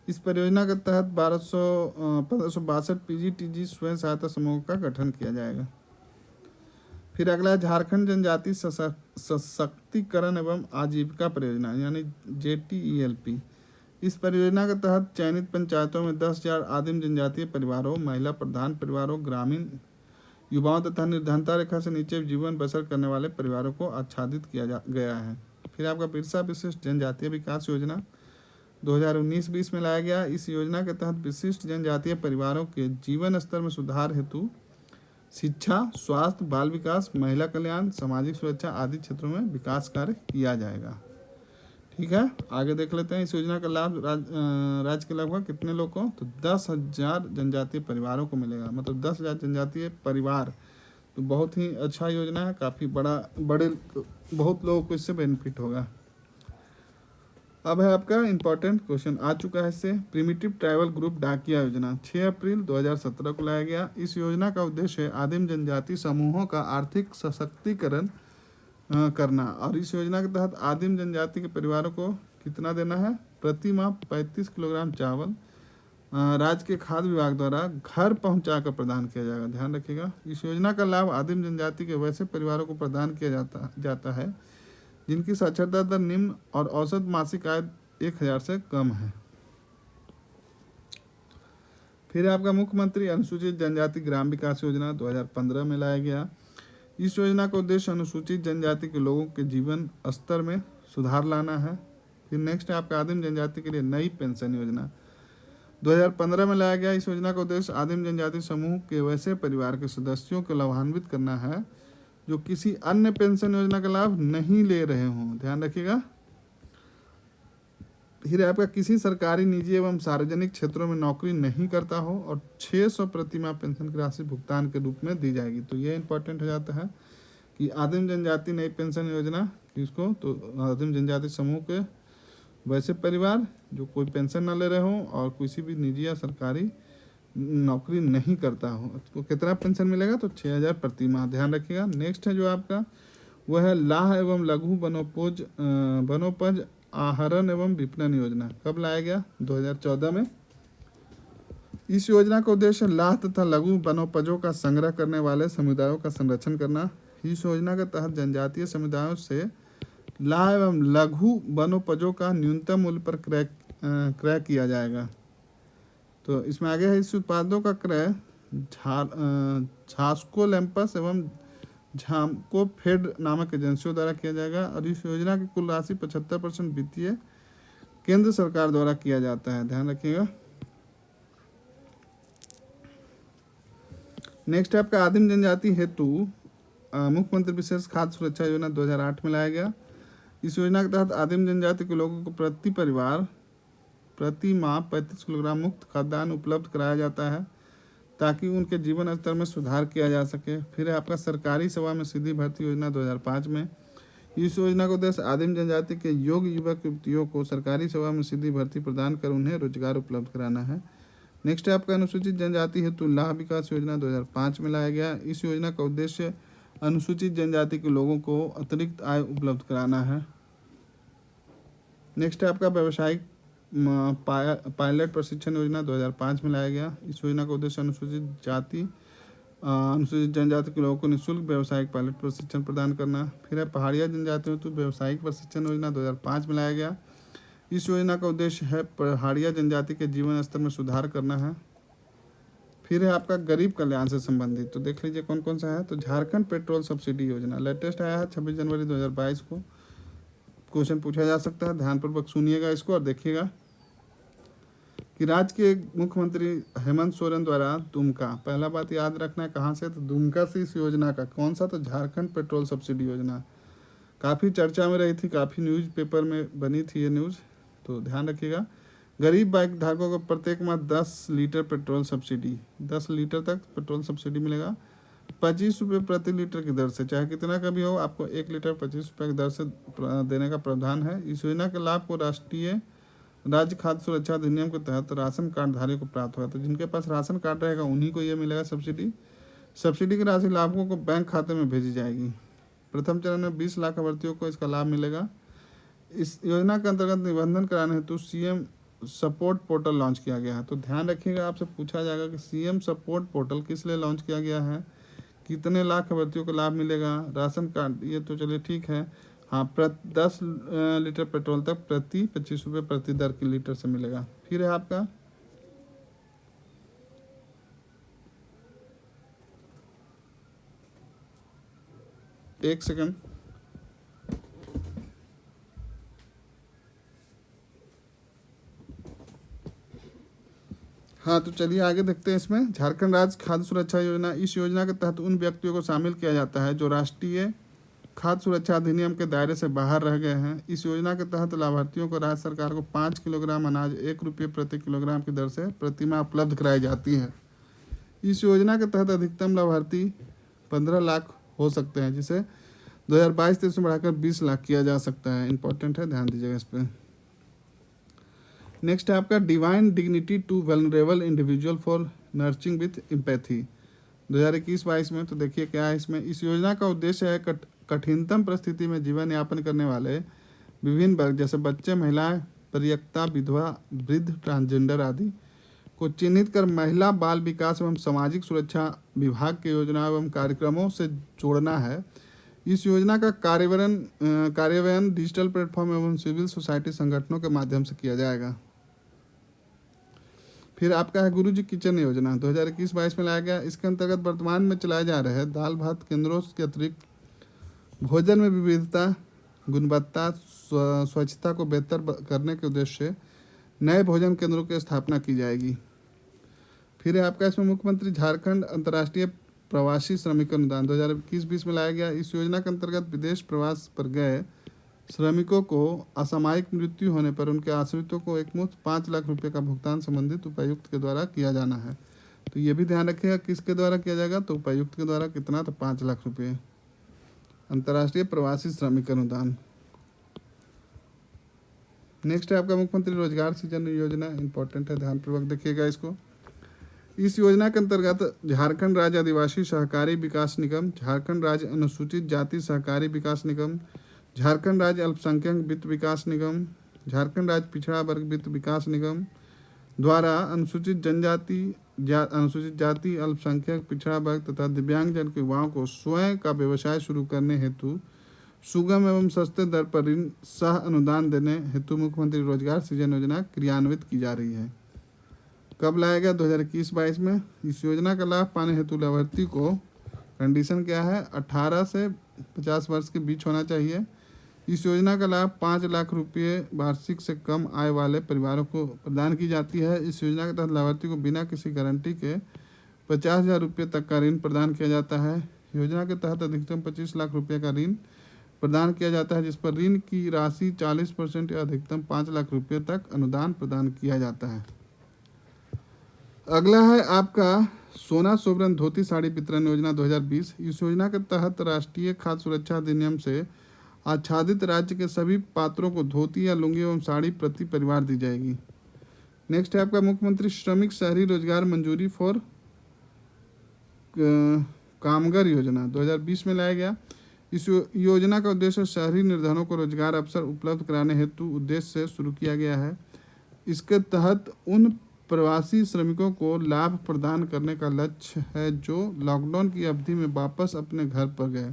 इस परियोजना के तहत 1562 PGTG स्वयं सहायता समूह का गठन किया जाएगा। फिर अगला है झारखंड जनजाति सशक्तिकरण एवं आजीविका परियोजना यानी JTELP। इस परियोजना के तहत चयनित पंचायतों में 10,000 आदिम जनजातीय परिवारों, महिला प्रधान परिवारों, ग्रामीण युवाओं तथा निर्धनता रेखा से नीचे जीवन बसर करने वाले परिवारों को आच्छादित किया गया है। फिर आपका बिरसा विशिष्ट जनजातीय विकास योजना 2019-20 में लाया गया। इस योजना के तहत विशिष्ट जनजातीय परिवारों के जीवन स्तर में सुधार हेतु शिक्षा, स्वास्थ्य, बाल विकास, महिला कल्याण, सामाजिक सुरक्षा आदि क्षेत्रों में विकास कार्य किया जाएगा। ठीक है, आगे देख लेते हैं। इस योजना का लाभ राज्य के लगभग कितने लोग को, तो 10,000 जनजातीय परिवारों को मिलेगा, मतलब 10,000 जनजातीय परिवार। तो बहुत ही अच्छा योजना है, काफ़ी बहुत लोगों को इससे बेनिफिट होगा। अब है आपका इंपॉर्टेंट क्वेश्चन आ चुका है इससे, प्रिमिटिव ट्राइबल ग्रुप डाकिया योजना 6 अप्रैल 2017 को लाया गया। इस योजना का उद्देश्य है आदिम जनजाति समूहों का आर्थिक सशक्तिकरण करना, और इस योजना के तहत आदिम जनजाति के परिवारों को कितना देना है, प्रति माह 35 किलोग्राम चावल राज्य के खाद्य विभाग द्वारा घर पहुंचाकर प्रदान किया जाएगा। ध्यान रखिएगा, इस योजना का लाभ आदिम जनजाति के वैसे परिवारों को प्रदान किया जाता है जिनकी साक्षरता दर निम्न और औसत मासिक आय 1,000 से कम है। फिर आपका मुख्यमंत्री अनुसूचित जनजाति ग्राम विकास योजना 2015 में लाया गया। इस योजना का उद्देश्य अनुसूचित जनजाति के लोगों के जीवन स्तर में सुधार लाना है। फिर नेक्स्ट है आपका आदिम जनजाति के लिए नई पेंशन योजना 2015 में लाया गया। इस योजना का उद्देश्य आदिम जनजाति समूह के वैसे परिवार के सदस्यों को लाभान्वित करना है जो किसी अन्य पेंशन योजना का लाभ नहीं ले रहे हों। ध्यान रखिएगा। फिर आपका किसी सरकारी, निजी एवं सार्वजनिक क्षेत्रों में नौकरी नहीं करता हो और 600 प्रति माह पेंशन की राशि भुगतान के रूप में दी जाएगी। तो ये इंपॉर्टेंट हो जाता है कि आदिम जनजाति नई पेंशन योजना किसको, तो आदिम जनजाति समूह के वैसे परिवार जो कोई पेंशन ना ले रहे हो और किसी भी निजी या सरकारी नौकरी नहीं करता हो, तो कितना पेंशन मिलेगा, तो 6,000 प्रति माह। ध्यान रखिएगा। नेक्स्ट है जो आपका वह है लाह एवं लघु वनोपज आहरण एवं विपणन योजना। कब लाया गया, 2014 में। इस योजना का उद्देश्य लाह तथा लघु वनोपजों का संग्रह करने वाले समुदायों का संरक्षण करना। इस योजना के तहत जनजातीय समुदायों से लाह एवं लघु वनोपजों का न्यूनतम मूल्य पर क्रय क्रय किया जाएगा। तो इसमें आगे है, इस उत्पादों का क्रय झास्कोलैम्पस एवं झामकोफेड नामक एजेंसियों द्वारा किया जाएगा और इस योजना की कुल राशि 75% वित्तीय केंद्र सरकार द्वारा किया जाता है, ध्यान रखिएगा। नेक्स्ट है आपका आदिम जनजाति हेतु मुख्यमंत्री विशेष खाद्य सुरक्षा योजना 2008 में लाया गया। इस योजना के तहत आदिम जनजाति के लोगों को प्रति परिवार प्रति माह 35 किलोग्राम मुफ्त खाद्यान्न उपलब्ध कराया जाता है ताकि उनके जीवन स्तर में सुधार किया जा सके। फिर है आपका सरकारी सेवा में सीधी भर्ती योजना 2005 में। इस योजना का उद्देश्य आदिम जनजाति के योग्य युवक युवतियों को सरकारी सेवा में सीधी भर्ती प्रदान कर उन्हें रोजगार उपलब्ध कराना है। नेक्स्ट है आपका अनुसूचित जनजाति हेतु लाभ विकास योजना 2005 में लाया गया। इस योजना का उद्देश्य अनुसूचित जनजाति के लोगों को अतिरिक्त आय उपलब्ध कराना है। नेक्स्ट है आपका व्यावसायिक पायलट प्रशिक्षण योजना 2005 में लाया गया। इस योजना का उद्देश्य अनुसूचित जनजाति के लोगों को निःशुल्क व्यावसायिक पायलट प्रशिक्षण प्रदान करना। फिर है पहाड़िया जनजाति हेतु व्यावसायिक प्रशिक्षण योजना 2005 में लाया गया। इस योजना का उद्देश्य है पहाड़िया जनजाति के जीवन स्तर में सुधार करना है। फिर है आपका गरीब कल्याण से संबंधित, तो देख लीजिए कौन कौन सा है। तो झारखंड पेट्रोल सब्सिडी योजना लेटेस्ट आया है 26 जनवरी 2022 को। क्वेश्चन पूछा जा सकता है, ध्यानपूर्वक सुनिएगा इसको और देखिएगा कि राज्य के मुख्यमंत्री हेमंत सोरेन द्वारा दुमका, पहला बात याद रखना है कहाँ से, तो दुमका से इस योजना का कौन सा, तो झारखंड पेट्रोल सब्सिडी योजना काफ़ी चर्चा में रही थी, काफ़ी न्यूज़पेपर में बनी थी ये न्यूज़, तो ध्यान रखिएगा। गरीब बाइक धारकों को प्रत्येक माह 10 लीटर पेट्रोल सब्सिडी, 10 लीटर तक पेट्रोल सब्सिडी मिलेगा 25 रुपये प्रति लीटर की दर से, चाहे कितना का भी हो आपको 1 लीटर 25 रुपये की दर से देने का प्रावधान है। इस योजना के लाभ को राष्ट्रीय राज्य खाद्य सुरक्षा अधिनियम के तहत राशन कार्ड धारियों को प्राप्त होगा। तो जिनके पास राशन कार्ड रहेगा उन्हीं को ये मिलेगा सब्सिडी। सब्सिडी की राशि लाभुकों को बैंक खाते में भेजी जाएगी। प्रथम चरण में 20 लाख अभ्यर्थियों को इसका लाभ मिलेगा। इस योजना के अंतर्गत निबंधन कराने हेतु सीएम सपोर्ट पोर्टल लॉन्च किया गया है। तो ध्यान रखिएगा, आपसे पूछा जाएगा कि सीएम सपोर्ट पोर्टल किस लिए लॉन्च किया गया है, कितने लाख अभ्यर्थियों को लाभ मिलेगा, राशन कार्ड, ये तो चलिए ठीक है। हाँ, 10 लीटर पेट्रोल तक प्रति 25 रुपये प्रति दर की लीटर से मिलेगा। फिर है आपका एक सेकंड, हाँ तो चलिए आगे देखते हैं। इसमें झारखंड राज्य खाद्य सुरक्षा योजना, इस योजना के तहत उन व्यक्तियों को शामिल किया जाता है जो राष्ट्रीय खाद्य सुरक्षा अधिनियम के दायरे से बाहर रह गए हैं। इस योजना के तहत लाभार्थियों को राज्य सरकार को 5 किलोग्राम अनाज 1 रुपये प्रति किलोग्राम की दर से प्रति माह उपलब्ध कराई जाती है। इस योजना के तहत अधिकतम लाभार्थी 15 लाख हो सकते हैं, जिसे 2022-23 में बढ़ाकर 20 लाख किया जा सकता है। इंपॉर्टेंट है, ध्यान दीजिएगा इस पर। नेक्स्ट है आपका divine dignity to vulnerable individual for nurturing with empathy 2021-22 में। तो देखिए क्या है इसमें। इस योजना का उद्देश्य है कठिनतम परिस्थिति में जीवन यापन करने वाले विभिन्न वर्ग जैसे बच्चे, महिलाएं, परित्यक्ता, विधवा, वृद्ध, ट्रांसजेंडर आदि को चिन्हित कर महिला बाल विकास एवं सामाजिक सुरक्षा विभाग के योजना एवं कार्यक्रमों से जोड़ना है। इस योजना का कार्यान्वयन डिजिटल प्लेटफॉर्म एवं सिविल सोसाइटी संगठनों के माध्यम से किया जाएगा। फिर आपका है गुरु जी किचन योजना 2021-22 में लाया गया। इसके अंतर्गत वर्तमान में चलाए जा रहे दाल भात केंद्रों के अतिरिक्त भोजन में विविधता, गुणवत्ता, स्वच्छता को बेहतर करने के उद्देश्य से नए भोजन केंद्रों की स्थापना की जाएगी। फिर है आपका इसमें मुख्यमंत्री झारखंड अंतर्राष्ट्रीय प्रवासी श्रमिक अनुदान 2021-20 में लाया गया। इस योजना के अंतर्गत विदेश प्रवास पर गए श्रमिकों को असामयिक मृत्यु होने पर उनके आश्रितों को एकमुश्त 5 लाख रुपए का भुगतान संबंधित उपायुक्त के द्वारा किया जाना है। तो ये भी ध्यान रखिएगा किसके द्वारा किया जाएगा, तो उपायुक्त के द्वारा। कितना, तो 5 लाख रुपये अंतर्राष्ट्रीय प्रवासी श्रमिक अनुदान। नेक्स्ट है आपका मुख्यमंत्री रोजगार सृजन योजना, इंपॉर्टेंट है, ध्यानपूर्वक देखिएगा इसको। इस योजना के अंतर्गत झारखंड राज्य आदिवासी सहकारी विकास निगम, झारखंड राज्य अनुसूचित जाति सहकारी विकास निगम, झारखंड राज्य अल्पसंख्यक वित्त विकास निगम, झारखंड राज्य पिछड़ा वर्ग वित्त विकास निगम द्वारा अनुसूचित जाति, अल्पसंख्यक, पिछड़ा वर्ग तथा दिव्यांगजन के युवाओं को स्वयं का व्यवसाय शुरू करने हेतु सुगम एवं सस्ते दर पर ऋण सह अनुदान देने हेतु मुख्यमंत्री रोजगार सृजन योजना क्रियान्वित की जा रही है। कब लाया गया? 2021-22 में। इस योजना का लाभ पाने हेतु लाभार्थी को कंडीशन क्या है? 18 से 50 वर्ष के बीच होना चाहिए। इस योजना का लाभ 5 लाख रुपये वार्षिक से कम आय वाले परिवारों को प्रदान की जाती है। इस योजना के तहत लाभार्थी को बिना किसी गारंटी के 50,000 रुपये तक का ऋण प्रदान किया जाता है। योजना के तहत अधिकतम 25 लाख रुपये का ऋण प्रदान किया जाता है, जिस पर ऋण की राशि 40% या अधिकतम 5 लाख रुपये तक अनुदान प्रदान किया जाता है। अगला है आपका सोना सोवरन धोती साड़ी वितरण योजना 2020। इस योजना के तहत राष्ट्रीय खाद्य सुरक्षा अधिनियम से आच्छादित राज्य के सभी पात्रों को धोती या लुंगी एवं साड़ी प्रति परिवार दी जाएगी। नेक्स्ट है आपका मुख्यमंत्री श्रमिक शहरी रोजगार मंजूरी फॉर कामगार योजना 2020 में लाया गया। इस योजना का उद्देश्य शहरी निर्धनों को रोजगार अवसर उपलब्ध कराने हेतु उद्देश्य से शुरू किया गया है। इसके तहत उन प्रवासी श्रमिकों को लाभ प्रदान करने का लक्ष्य है जो लॉकडाउन की अवधि में वापस अपने घर पर गए।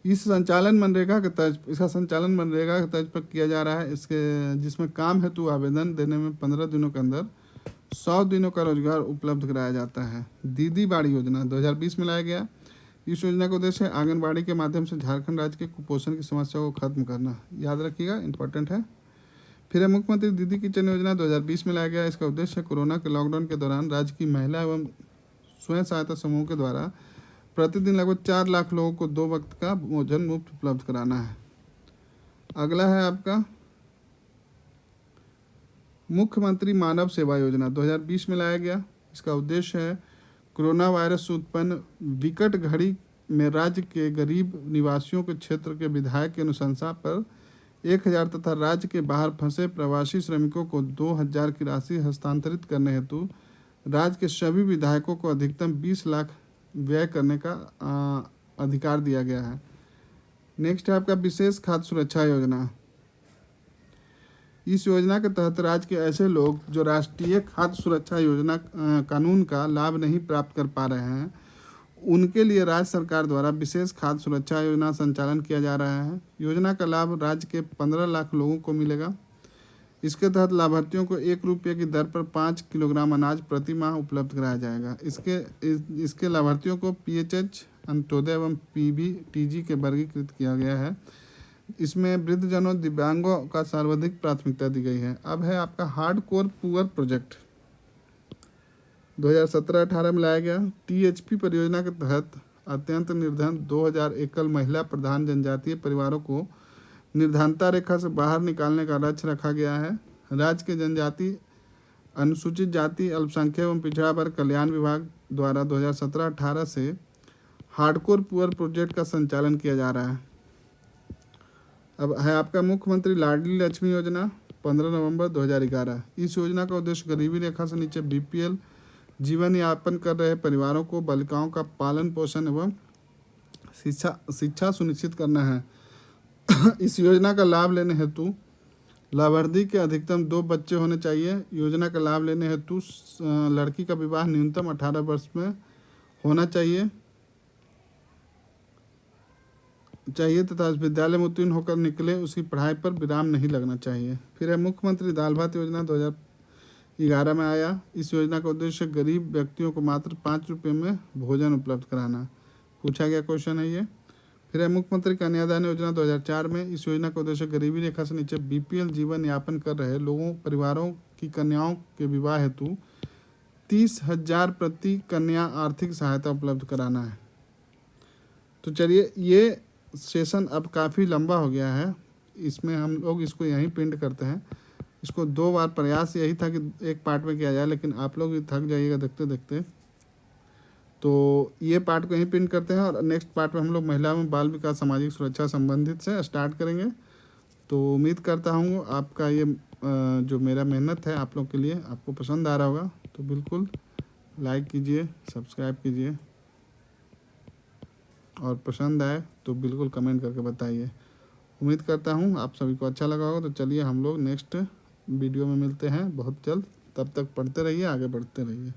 इसका संचालन मनरेगा के तर्ज पर किया जा रहा है। जिसमें काम हेतु आवेदन देने में 15 दिनों के अंदर 100 दिनों का रोजगार उपलब्ध कराया जाता है। दीदी बाड़ी योजना 2020 में लाया गया। इस योजना का उद्देश्य है आंगनबाड़ी के माध्यम से झारखंड राज्य के कुपोषण की समस्या को खत्म करना। याद रखिएगा, इंपॉर्टेंट है। फिर है मुख्यमंत्री दीदी किचन योजना 2020 में लाया गया। इसका उद्देश्य कोरोना के लॉकडाउन के दौरान राज्य की महिला एवं स्वयं सहायता समूह के द्वारा प्रतिदिन लगभग 4 लाख लोगों को 2 वक्त का भोजन मुफ्त उपलब्ध कराना है। अगला है आपका मुख्यमंत्री मानव सेवा योजना 2020 में लाया गया। इसका उद्देश्य है कोरोना वायरस से उत्पन्न विकट घड़ी में राज्य के गरीब निवासियों के क्षेत्र के विधायक की अनुशंसा पर 1,000 तथा राज्य के बाहर फंसे प्रवासी श्रमिकों को 2,000 की राशि हस्तांतरित करने हेतु राज्य के सभी विधायकों को अधिकतम 20 लाख व्यय करने का अधिकार दिया गया है। नेक्स्ट है आपका विशेष खाद्य सुरक्षा योजना। इस योजना के तहत राज्य के ऐसे लोग जो राष्ट्रीय खाद्य सुरक्षा योजना कानून का लाभ नहीं प्राप्त कर पा रहे हैं, उनके लिए राज्य सरकार द्वारा विशेष खाद्य सुरक्षा योजना संचालन किया जा रहा है। योजना का लाभ राज्य के 15 लाख लोगों को मिलेगा। इसके तहत लाभार्थियों को 1 रुपये की दर पर 5 किलोग्राम अनाज प्रति माह उपलब्ध कराया जाएगा। इसके लाभार्थियों को PHH, अंत्योदय एवं PBTG के वर्गीकृत किया गया है। इसमें वृद्धजनों दिव्यांगों का सर्वाधिक प्राथमिकता दी गई है। अब है आपका हार्डकोर पुअर प्रोजेक्ट 2017-18 में लाया गया। THP परियोजना के तहत अत्यंत निर्धन 2000 एकल महिला प्रधान जनजातीय परिवारों को निर्धनता रेखा से बाहर निकालने का लक्ष्य रखा गया है। राज्य के जनजाति, अनुसूचित जाति, अल्पसंख्यक एवं पिछड़ा वर्ग कल्याण विभाग द्वारा 2017-18 से हार्डकोर पुअर प्रोजेक्ट का संचालन किया जा रहा है। अब है आपका मुख्यमंत्री लाडली लक्ष्मी योजना 15 नवंबर 2011। इस योजना का उद्देश्य गरीबी रेखा से नीचे BPL जीवन यापन कर रहे परिवारों को बालिकाओं का पालन पोषण एवं शिक्षा सुनिश्चित करना है। इस योजना का लाभ लेने हेतु लाभार्थी के अधिकतम 2 बच्चे होने चाहिए। योजना का लाभ लेने हेतु लड़की का विवाह न्यूनतम 18 वर्ष में होना चाहिए तथा विद्यालय में उत्तीर्ण होकर निकले उसकी पढ़ाई पर विराम नहीं लगना चाहिए। फिर है मुख्यमंत्री दाल भात योजना 2011 में आया। इस योजना का उद्देश्य गरीब व्यक्तियों को मात्र 5 रुपये में भोजन उपलब्ध कराना। पूछा गया क्वेश्चन है ये। फिर है मुख्यमंत्री कन्यादान योजना 2004 में। इस योजना का उद्देश्य गरीबी रेखा से नीचे BPL जीवन यापन कर रहे परिवारों की कन्याओं के विवाह हेतु 30,000 प्रति कन्या आर्थिक सहायता उपलब्ध कराना है। तो चलिए, ये सेशन अब काफ़ी लंबा हो गया है, इसमें हम लोग इसको यहीं पिंड करते हैं। इसको 2 बार प्रयास यही था कि एक पार्ट में किया जाए, लेकिन आप लोग भी थक जाइएगा देखते देखते। तो ये पार्ट को यहीं पिंड करते हैं और नेक्स्ट पार्ट में हम लोग महिला एवं बाल विकास सामाजिक सुरक्षा संबंधित से स्टार्ट करेंगे। तो उम्मीद करता हूँ आपका ये जो मेरा मेहनत है आप लोग के लिए आपको पसंद आ रहा होगा। तो बिल्कुल लाइक कीजिए, सब्सक्राइब कीजिए और पसंद आए तो बिल्कुल कमेंट करके बताइए। उम्मीद करता हूँ आप सभी को अच्छा लगा होगा। तो चलिए हम लोग नेक्स्ट वीडियो में मिलते हैं बहुत जल्द। तब तक पढ़ते रहिए, आगे बढ़ते रहिए।